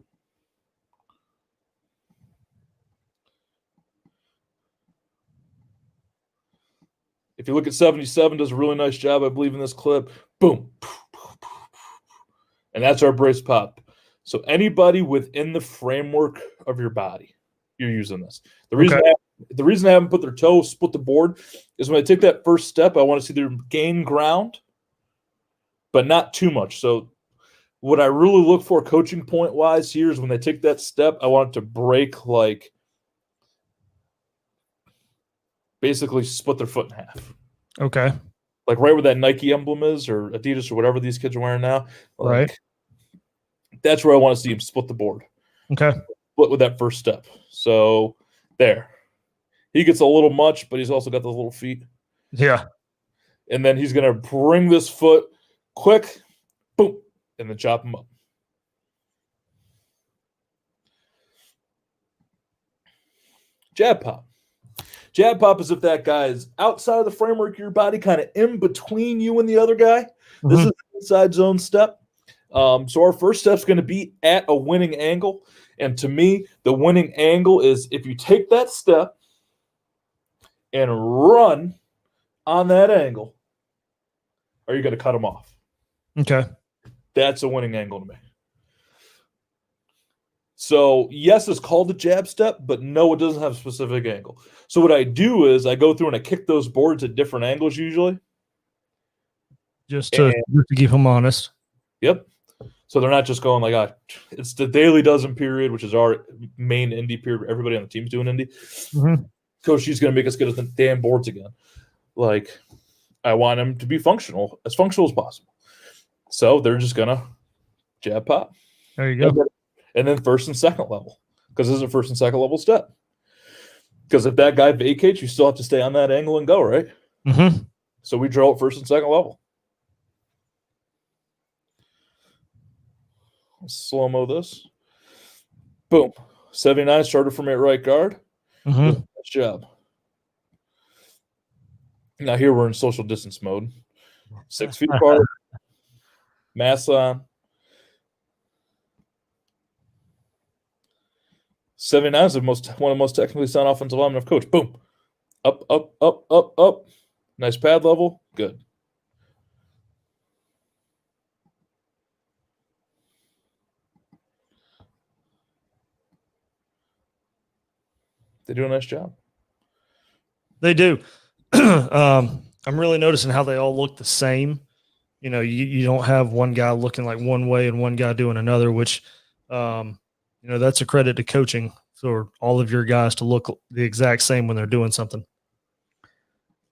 If you look at 77, does a really nice job, I believe, in this clip. Boom. And that's our brace pop. So anybody within the framework of your body, you're using this. The reason I haven't put their toe split the board is when I take that first step, I want to see them gain ground, but not too much. So what I really look for coaching point wise here is when they take that step, I want it to break, like basically split their foot in half. Okay. like right where that Nike emblem is, or Adidas, or whatever these kids are wearing now. Like, Right. That's where I want to see him split the board. Okay. Split with that first step. So there. He gets a little much, but he's also got those little feet. Yeah. And then he's going to bring this foot quick, boom, and then chop him up. Jab pop. Jab pop is if that guy is outside of the framework of your body, kind of in between you and the other guy. Mm-hmm. This is the inside zone step. So our first step is going to be at a winning angle. And to me, the winning angle is if you take that step and run on that angle, are you going to cut him off? Okay. That's a winning angle to me. So, yes, it's called a jab step, but no, it doesn't have a specific angle. So what I do is I go through and I kick those boards at different angles usually. Just to keep them honest. Yep. So they're not just going like, it's the daily dozen period, which is our main indie period. Everybody on the team's doing indie. Mm-hmm. Coach, she's going to make us get at the damn boards again. Like, I want them to be functional as possible. So they're just going to jab pop. There you go. And then first and second level, because this is a first and second level step. Because if that guy vacates, you still have to stay on that angle and go, right? Mm-hmm. So we drill it first and second level. Slow-mo this. Boom. 79 started from at right guard. Mm-hmm. Nice job. Now here we're in social distance mode. 6 feet apart. Mask on. 79 is one of the most technically sound offensive linemen I've coached. Boom. Up, up, up, up, up. Nice pad level. Good. They do a nice job. They do. I'm really noticing how they all look the same. You know, you don't have one guy looking like one way and one guy doing another, which, you know, that's a credit to coaching for all of your guys to look the exact same when they're doing something.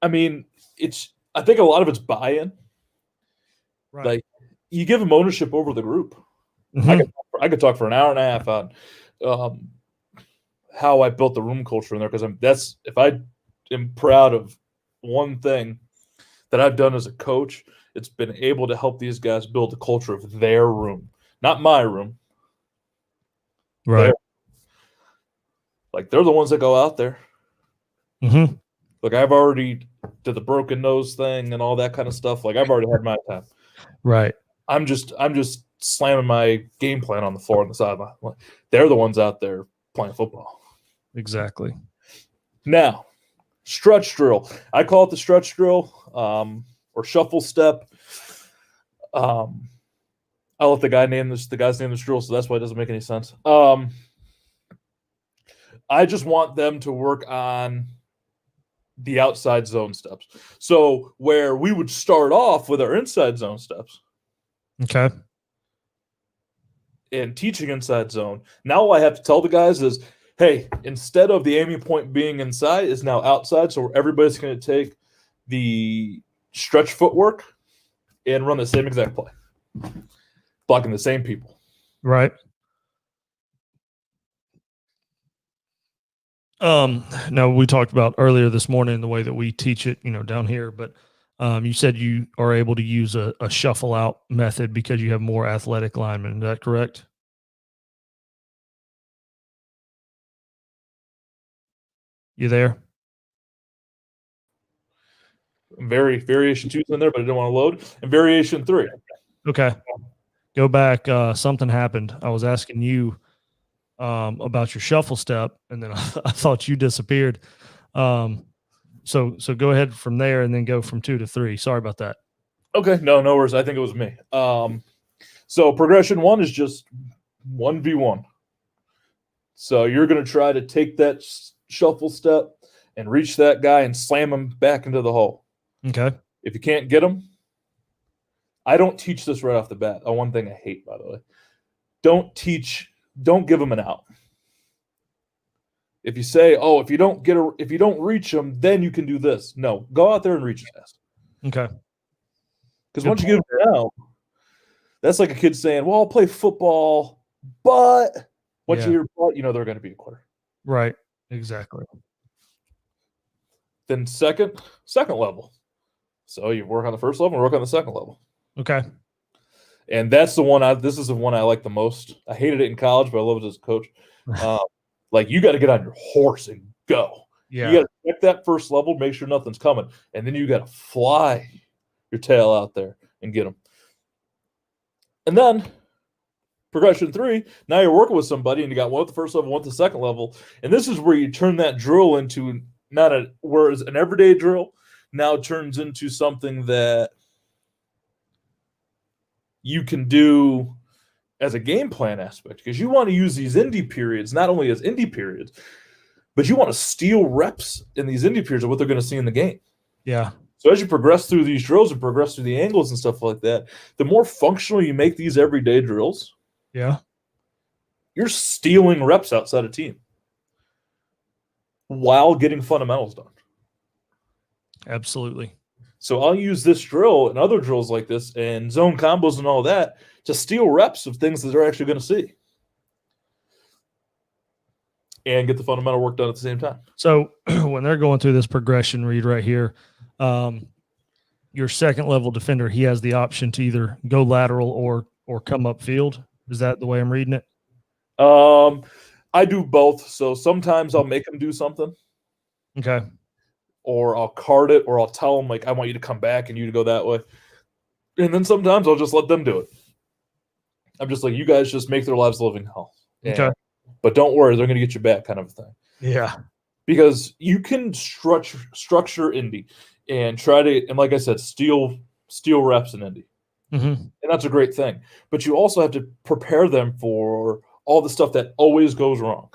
I mean, I think a lot of it's buy-in. Right. Like, you give them ownership over the group. Mm-hmm. I could talk for an hour and a half on how I built the room culture in there, because if I am proud of one thing that I've done as a coach, it's been able to help these guys build the culture of their room, not my room. Right. They're the ones that go out there. Mm-hmm. Like, I've already did the broken nose thing and all that kind of stuff. Like, I've already had my time. Right. I'm just slamming my game plan on the floor on the sideline. They're the ones out there playing football. Exactly. Now, stretch drill. I call it the stretch drill, or shuffle step. I'll let the guy's name this drill, so that's why it doesn't make any sense. I just want them to work on the outside zone steps. So where we would start off with our inside zone steps. Okay. And teaching inside zone. Now all I have to tell the guys is, hey, instead of the aiming point being inside, is now outside. So everybody's going to take the stretch footwork and run the same exact play. Blocking the same people. Right. Now we talked about earlier this morning the way that we teach it, down here, but you said you are able to use a shuffle out method because you have more athletic linemen. Is that correct? You there? Variation 2 is in there, but I didn't want to load. And variation 3. Okay. Go back. Something happened. I was asking you about your shuffle step, and then I thought you disappeared. So go ahead from there and then go from 2 to 3. Sorry about that. Okay. No worries. I think it was me. So progression 1 is just 1v1. So you're going to try to take that shuffle step and reach that guy and slam him back into the hole. Okay. If you can't get him, I don't teach this right off the bat. One thing I hate, by the way. Don't give him an out. If you say, if you don't reach him, then you can do this. No, go out there and reach his ass. Okay. Because once you get them down, that's like a kid saying, well, I'll play football, but once you hear but, they're going to be a quitter. Right. Exactly. Then second level. So you work on the first level and work on the second level. Okay. And that's the one this is the one I like the most. I hated it in college, but I love it as a coach. Like you got to get on your horse and go. Yeah. You got to check that first level, make sure nothing's coming. And then you got to fly your tail out there and get them. And then progression 3, now you're working with somebody and you got one at the first level, one at the second level. And this is where you turn that drill into whereas an everyday drill now turns into something that you can do as a game plan aspect, because you want to use these indie periods not only as indie periods, but you want to steal reps in these indie periods of what they're going to see in the game. Yeah. So as you progress through these drills and progress through the angles and stuff like that, the more functional you make these everyday drills, you're stealing reps outside a team while getting fundamentals done. Absolutely. So I'll use this drill and other drills like this and zone combos and all that to steal reps of things that they're actually going to see and get the fundamental work done at the same time. So when they're going through this progression read right here, your second level defender, he has the option to either go lateral or come up field. Is that the way I'm reading it? I do both. So sometimes I'll make them do something. Okay. Or I'll card it, or I'll tell them, like, I want you to come back and you to go that way. And then sometimes I'll just let them do it. I'm just like, you guys just make their lives a living hell. Okay. But don't worry, they're going to get you back, kind of a thing. Yeah. Because you can structure indie and try to, and like I said, steal reps in indie. Mm-hmm. And that's a great thing. But you also have to prepare them for all the stuff that always goes wrong.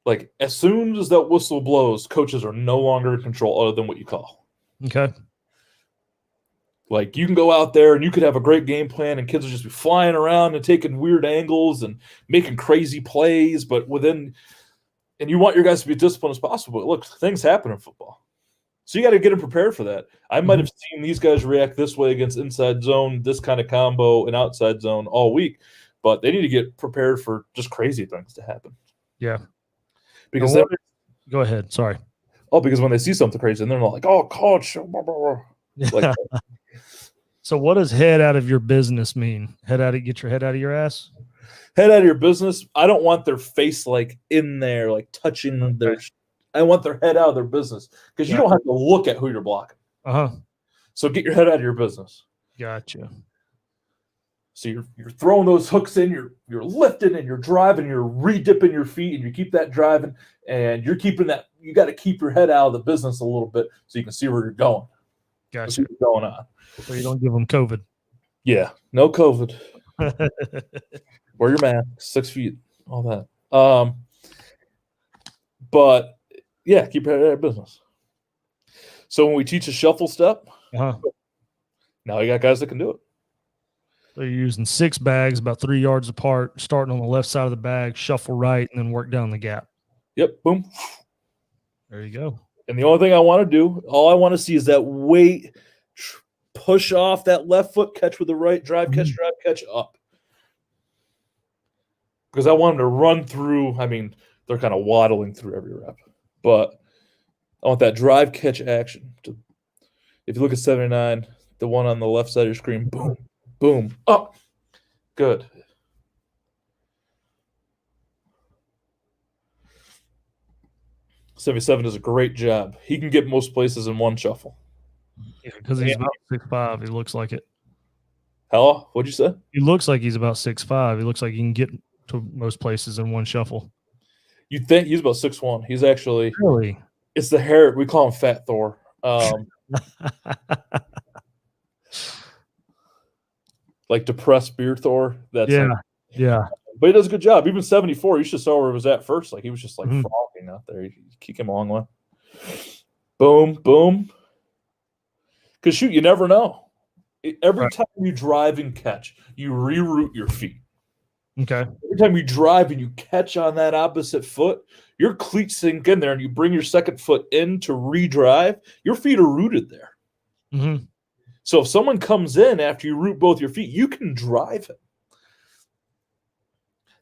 Like, as soon as that whistle blows, coaches are no longer in control other than what you call. Okay. Like, you can go out there and you could have a great game plan and kids will just be flying around and taking weird angles and making crazy plays, but and you want your guys to be as disciplined as possible. But look, things happen in football. So you got to get them prepared for that. I might have seen these guys react this way against inside zone, this kind of combo, and outside zone all week, but they need to get prepared for just crazy things to happen. Yeah. Because go ahead. Sorry. Oh, because when they see something crazy, and they're like, "Oh, coach," blah, blah, blah. Like, so, what does head out of your business mean? Get your head out of your ass. Head out of your business. I don't want their face like in there, like touching their. I want their head out of their business because you don't have to look at who you're blocking. So get your head out of your business. Gotcha. So you're throwing those hooks in, you're lifting and you're driving, you're re-dipping your feet, and you keep that driving, and you're keeping that. You got to keep your head out of the business a little bit so you can see where you're going. Gotcha. See what's going on. So you don't give them COVID. Yeah, no COVID. Wear your mask, 6 feet, all that. But yeah, keep your head out of business. So when we teach a shuffle step, now you got guys that can do it. So you're using 6 bags about 3 yards apart, starting on the left side of the bag, shuffle right, and then work down the gap. Yep, boom. There you go. And the only thing I want to do, all I want to see is that weight push off that left foot, catch with the right, drive, catch up. Because I want them to run through, I mean, they're kind of waddling through every rep. But I want that drive, catch action. If you look at 79, the one on the left side of your screen, boom. Boom. Up. Good. $77 does a great job. He can get most places in one shuffle. Yeah, because he's about 6'5". He looks like it. Hello? What'd you say? He looks like he's about 6'5". He looks like he can get to most places in one shuffle. You think he's about 6'1". He's actually – Really? It's the hair. We call him Fat Thor. Like depressed beard Thor. That's yeah. But he does a good job. Even 74, you should saw where he was at first. Like he was just like frogging out there. You kick him a long way. Boom, boom. Because shoot, you never know. Every time you drive and catch, you reroute your feet. Okay. Every time you drive and you catch on that opposite foot, your cleats sink in there and you bring your second foot in to redrive, your feet are rooted there. Mm-hmm. So if someone comes in after you root both your feet, you can drive it.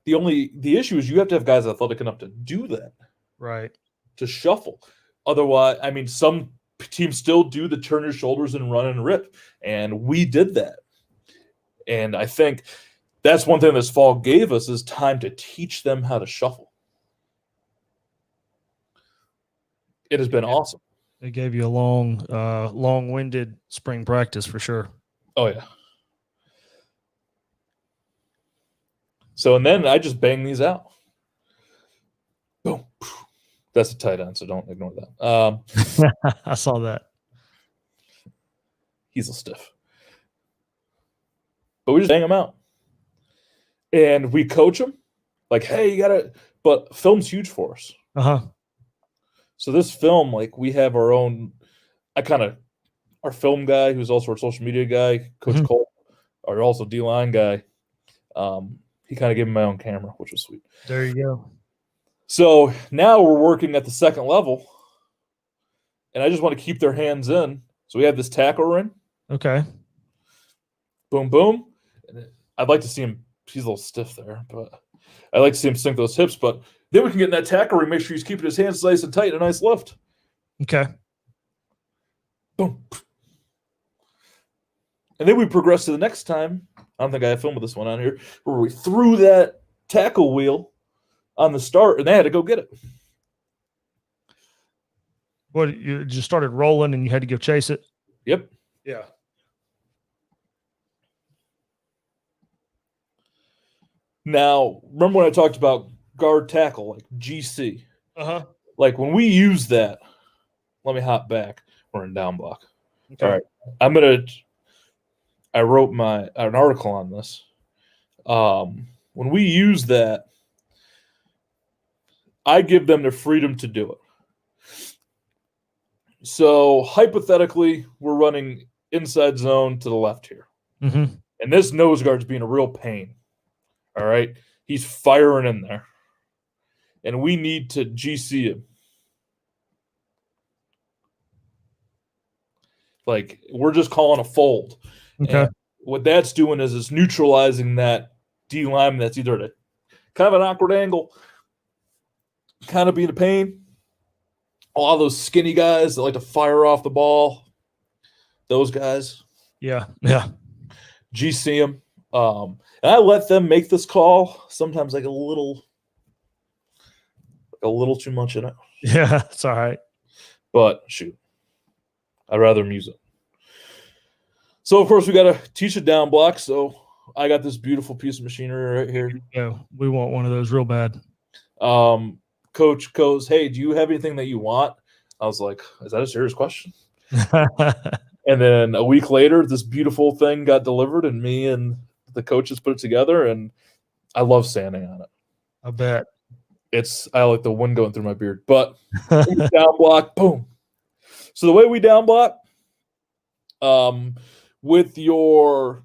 The issue is you have to have guys athletic enough to do that. Right. To shuffle. Otherwise, I mean, some teams still do the turn your shoulders and run and rip. And we did that. And I think that's one thing this fall gave us is time to teach them how to shuffle. It has been awesome. It gave you a long-winded spring practice for sure. Oh, yeah. So, and then I just bang these out. Boom. That's a tight end, so don't ignore that. I saw that. He's a stiff. But we just bang him out. And we coach him. Like, hey, you got to – but film's huge for us. Uh-huh. So this film, like, we have our own – our film guy, who's also our social media guy, Coach Cole, our also D-line guy, he kind of gave me my own camera, which was sweet. There you go. So now we're working at the second level, and I just want to keep their hands in. So we have this tackle ring. Okay. Boom, boom. I'd like to see him – he's a little stiff there, but I'd like to see him sink those hips. But then we can get in that tackle ring, make sure he's keeping his hands nice and tight and a nice lift. Okay. Boom. And then we progress to the next time. I don't think I have film of this one on here, where we threw that tackle wheel on the start, and they had to go get it. What, you just started rolling and you had to go chase it? Yep. Yeah. Now, remember when I talked about guard tackle, like GC? Uh-huh. Like when we use that, let me hop back. We're in down block. Okay. All right. I wrote an article on this. When we use that, I give them the freedom to do it. So hypothetically, we're running inside zone to the left here. Mm-hmm. And this nose guard's being a real pain. All right? He's firing in there. And we need to GC him. Like, we're just calling a fold. Okay. And what that's doing is it's neutralizing that D lineman that's either at a kind of an awkward angle, kind of being a pain. A lot of those skinny guys that like to fire off the ball, those guys. Yeah. Yeah. GC them. And I let them make this call. Sometimes like a little too much in it. Yeah, it's all right. But shoot, I'd rather them use it. So of course we got to teach it down block. So I got this beautiful piece of machinery right here. Yeah, we want one of those real bad. Coach goes, "Hey, do you have anything that you want?" I was like, "Is that a serious question?" And then a week later, this beautiful thing got delivered, and me and the coaches put it together, and I love standing on it. I bet. I like the wind going through my beard. But down block, boom. So the way we down block, with your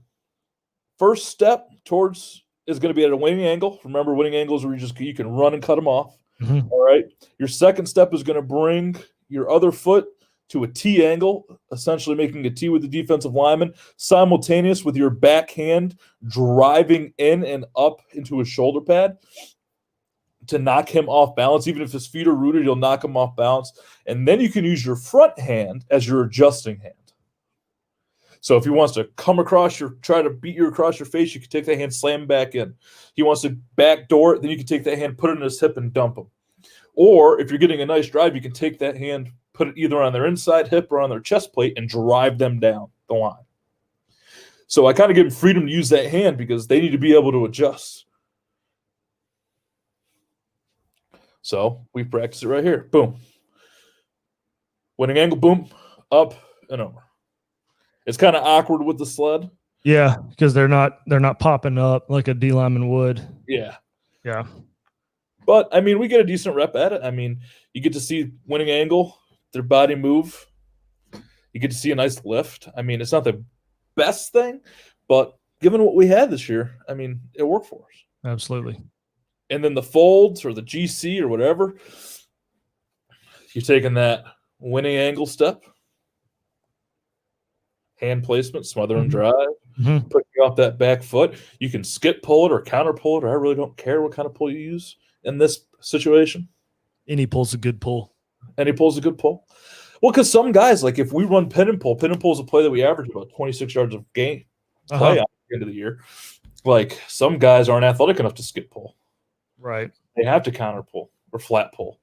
first step towards is going to be at a winning angle. Remember, winning angles where you can run and cut them off. Mm-hmm. All right. Your second step is going to bring your other foot to a T angle, essentially making a T with the defensive lineman, simultaneous with your backhand driving in and up into his shoulder pad to knock him off balance. Even if his feet are rooted, you'll knock him off balance. And then you can use your front hand as your adjusting hand. So if he wants to come across try to beat you across your face, you can take that hand, slam back in. He wants to backdoor it, then you can take that hand, put it in his hip, and dump him. Or if you're getting a nice drive, you can take that hand, put it either on their inside hip or on their chest plate, and drive them down the line. So I kind of give them freedom to use that hand because they need to be able to adjust. So we practice it right here. Boom. Winning angle, boom, up and over. It's kind of awkward with the sled. Yeah, because they're not popping up like a D lineman would. Yeah. Yeah. But, I mean, we get a decent rep at it. I mean, you get to see winning angle, their body move. You get to see a nice lift. I mean, it's not the best thing, but given what we had this year, I mean, it worked for us. Absolutely. And then the folds or the GC or whatever, you're taking that winning angle step, hand placement, smother and drive, Mm-hmm. put you off that back foot. You can skip pull it or counter pull it, or I really don't care what kind of pull you use in this situation. Any pull's a good pull. And he pulls a good pull. Well, because some guys, like if we run pin and pull is a play that we average about 26 yards of game play at the end of the year. Like some guys aren't athletic enough to skip pull. Right. They have to counter pull or flat pull.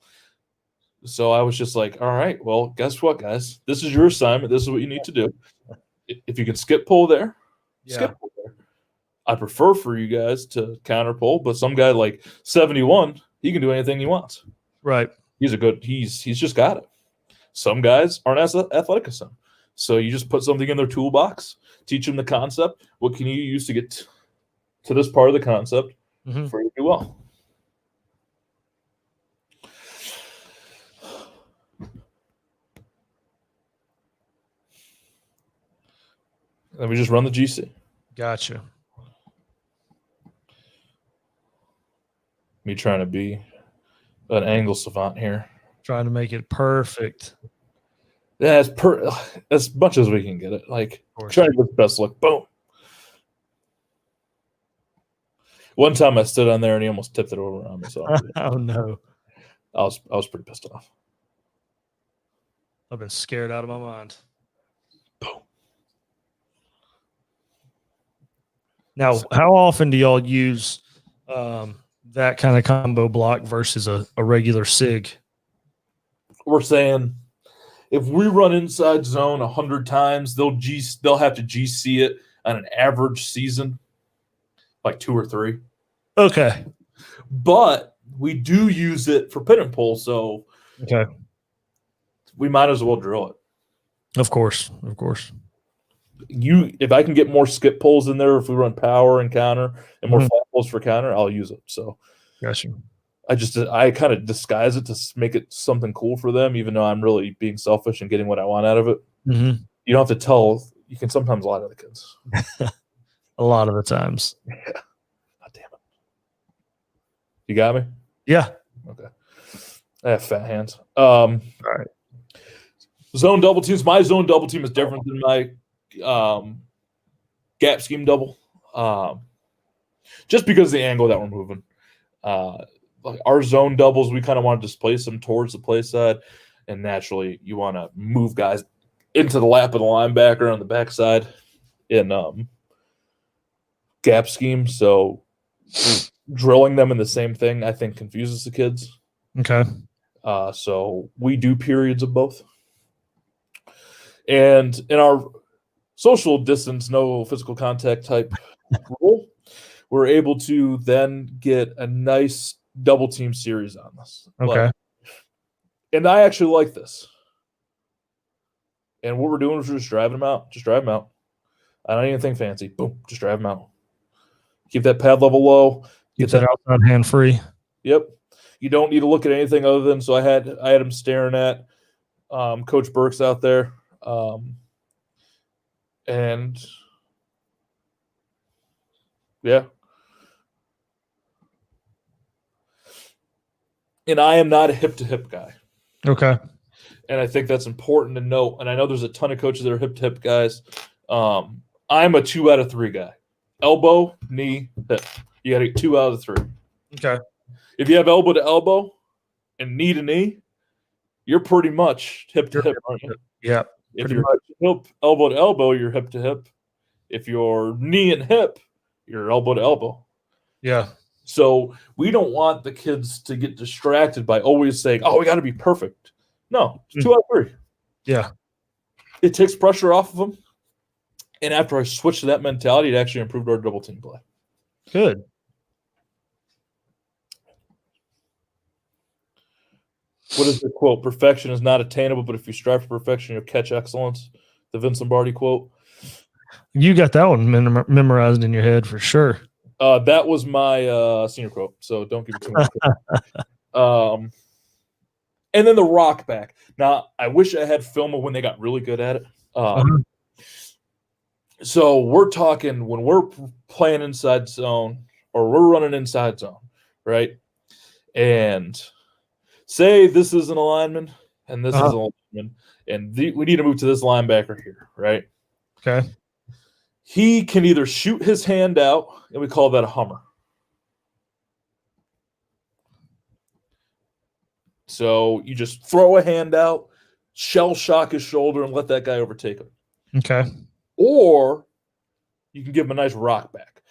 So I was just like, all right, well, guess what, guys? This is your assignment. This is what you need to do. If you can skip pull there, skip pull there. I prefer for you guys to counter pull, but some guy like 71, he can do anything he wants. Right. He's just got it. Some guys aren't as athletic as him. So you just put something in their toolbox, teach them the concept. What can you use to get to this part of the concept for you to do well? And we just run the GC. Gotcha. Me trying to be an angle savant here. Trying to make it perfect. Yeah, as much as we can get it. Like, trying to get the best look. Boom. One time I stood on there and he almost tipped it over on me. So oh, no. I was pretty pissed off. I've been scared out of my mind. Boom. Now, how often do y'all use that kind of combo block versus a regular SIG? We're saying if we run inside zone 100 times, they'll have to GC it on an average season, like 2 or 3. Okay. But we do use it for pin and pull, so we might as well drill it. Of course. Of course. If I can get more skip pulls in there, if we run power and counter and more flat pulls for counter, I'll use it. So gotcha. I kind of disguise it to make it something cool for them, even though I'm really being selfish and getting what I want out of it. Mm-hmm. You don't have to tell. You can sometimes lie to the kids. A lot of the times. Yeah. God damn it. You got me? Yeah. Okay. I have fat hands. All right. Zone double teams. My zone double team is different than my gap scheme double. Just because of the angle that we're moving. Like our zone doubles, we kind of want to displace them towards the play side, and naturally you want to move guys into the lap of the linebacker on the backside in gap scheme. So drilling them in the same thing, I think, confuses the kids. Okay. So we do periods of both. And in our social distance, no physical contact type rule, we're able to then get a nice double team series on this. Okay. And I actually like this. And what we're doing is we're just driving them out. Just drive them out. I don't need anything fancy. Boom. Just drive them out. Keep that pad level low. Get that outside hand free. Yep. You don't need to look at anything other than, so I had him staring at Coach Burks out there. And yeah. And I am not a hip-to-hip guy. Okay. And I think that's important to note. And I know there's a ton of coaches that are hip-to-hip guys. I'm a 2 out of 3 guy. Elbow, knee, hip. You got to get 2 out of 3. Okay. If you have elbow to elbow and knee to knee, you're pretty much hip-to-hip, aren't you? Yeah. If you're elbow to elbow, you're hip-to-hip. If you're knee and hip, you're elbow to elbow. Yeah. So we don't want the kids to get distracted by always saying, oh, we got to be perfect. No, it's 2 out of 3. Yeah. It takes pressure off of them. And after I switched to that mentality, it actually improved our double team play. Good. What is the quote? Perfection is not attainable, but if you strive for perfection, you'll catch excellence. The Vince Lombardi quote. You got that one memorized in your head for sure. That was my senior quote, so don't give it too much credit. And then the rock back. Now, I wish I had film of when they got really good at it. So we're talking when we're playing inside zone or we're running inside zone, right? And say this is an alignment and this is an alignment, and we need to move to this linebacker here, right? Okay. He can either shoot his hand out, and we call that a hummer. So you just throw a hand out, shell shock his shoulder, and let that guy overtake him. Okay. Or you can give him a nice rock back.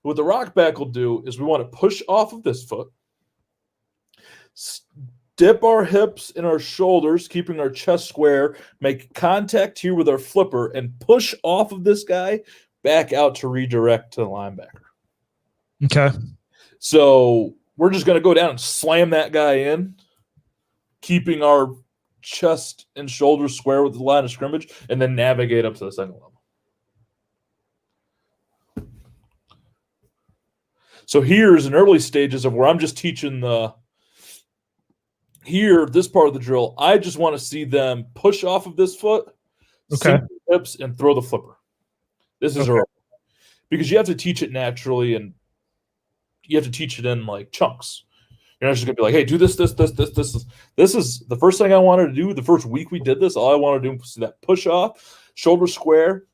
What the rock back will do is we want to push off of this foot, dip our hips and our shoulders, keeping our chest square, make contact here with our flipper, and push off of this guy back out to redirect to the linebacker. Okay. So we're just going to go down and slam that guy in, keeping our chest and shoulders square with the line of scrimmage, and then navigate up to the second level. So here's in early stages of where I'm just teaching this part of the drill. I just want to see them push off of this foot, sink the hips, and throw the flipper. This is early. Because you have to teach it naturally, and you have to teach it in like chunks. You're not just going to be like, hey, do this. This is the first thing I wanted to do. The first week we did this, all I wanted to do was that push off, shoulder square,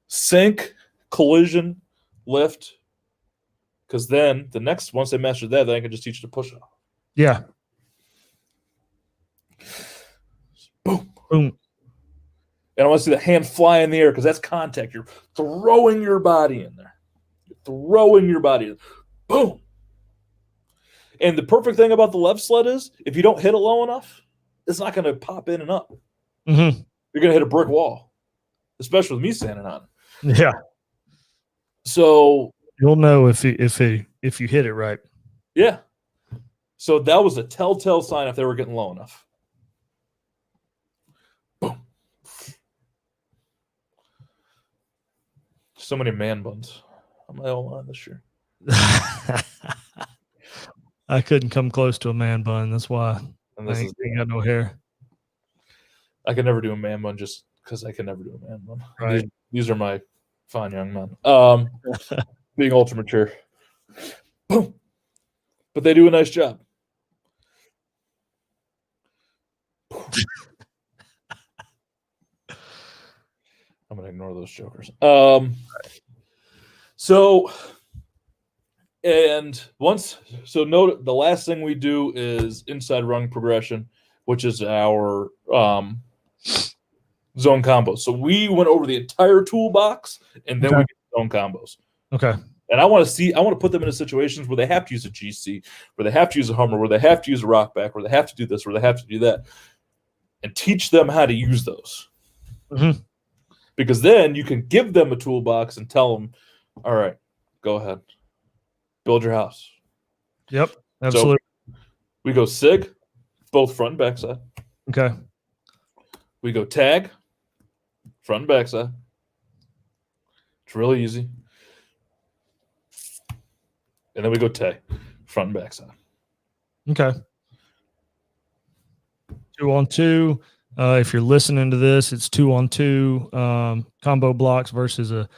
sink, collision, lift. Because then once they master that, then I can just teach you to push off. Yeah. Boom. Boom. And I want to see the hand fly in the air because that's contact. You're throwing your body in there. Boom. And the perfect thing about the left sled is if you don't hit it low enough, it's not going to pop in and up. Mm-hmm. You're going to hit a brick wall, especially with me standing on it. Yeah. So you'll know if you hit it right. Yeah. So that was a telltale sign if they were getting low enough. Boom. So many man buns on my O-line this year. I couldn't come close to a man bun. That's why I ain't got no hair. I can never do a man bun just because I can never do a man bun. Right. These are my fine young men. Being ultra mature. Boom. But they do a nice job. I'm going to ignore those jokers. Note the last thing we do is inside rung progression, which is our zone combos. So we went over the entire toolbox, and then we get zone combos. Okay. And I want to put them into situations where they have to use a GC, where they have to use a Hummer, where they have to use a rock back, where they have to do this, where they have to do that, and teach them how to use those. Mm-hmm. Because then you can give them a toolbox and tell them, all right, go ahead. Build your house. Yep, absolutely. So we go SIG, both front and backside. Okay. We go tag, front and backside. It's really easy. And then we go tag, front and backside. Okay. 2-on-2. If you're listening to this, it's 2-on-2 combo blocks versus a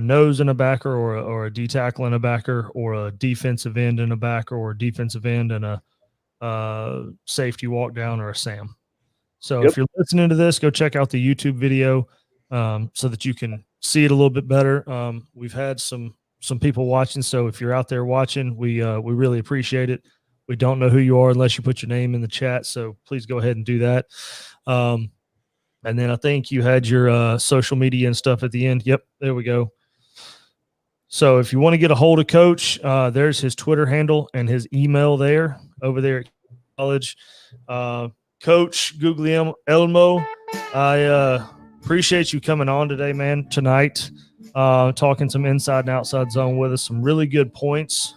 nose and a backer, or a D tackle and a backer, or a defensive end and a backer, or a defensive end and a safety walk down, or a Sam. So if you're listening to this, go check out the YouTube video so that you can see it a little bit better. We've had some people watching, so if you're out there watching, we really appreciate it. We don't know who you are unless you put your name in the chat, so please go ahead and do that. And then I think you had your social media and stuff at the end. Yep, there we go. So if you want to get a hold of Coach, there's his Twitter handle and his email over there at college. Coach Guglielmo, I appreciate you coming on today, man, tonight, talking some inside and outside zone with us, some really good points.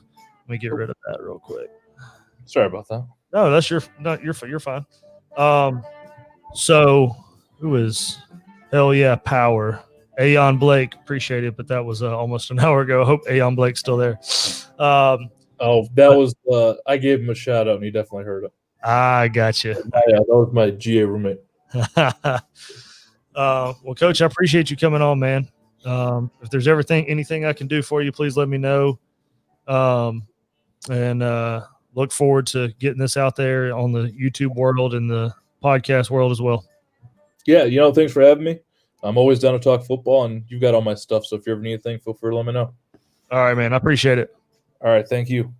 Let me get rid of that real quick. Sorry about that. No, that's you're fine. So who is hell yeah power? Aeon Blake, appreciate it, but that was almost an hour ago. I hope Aeon Blake's still there. I gave him a shout out and he definitely heard it. I got you. Yeah, that was my GA roommate. Well, Coach, I appreciate you coming on, man. If there's anything I can do for you, please let me know. And look forward to getting this out there on the YouTube world and the podcast world as well. Yeah, thanks for having me. I'm always down to talk football, and you've got all my stuff. So if you ever need anything, feel free to let me know. All right, man. I appreciate it. All right. Thank you.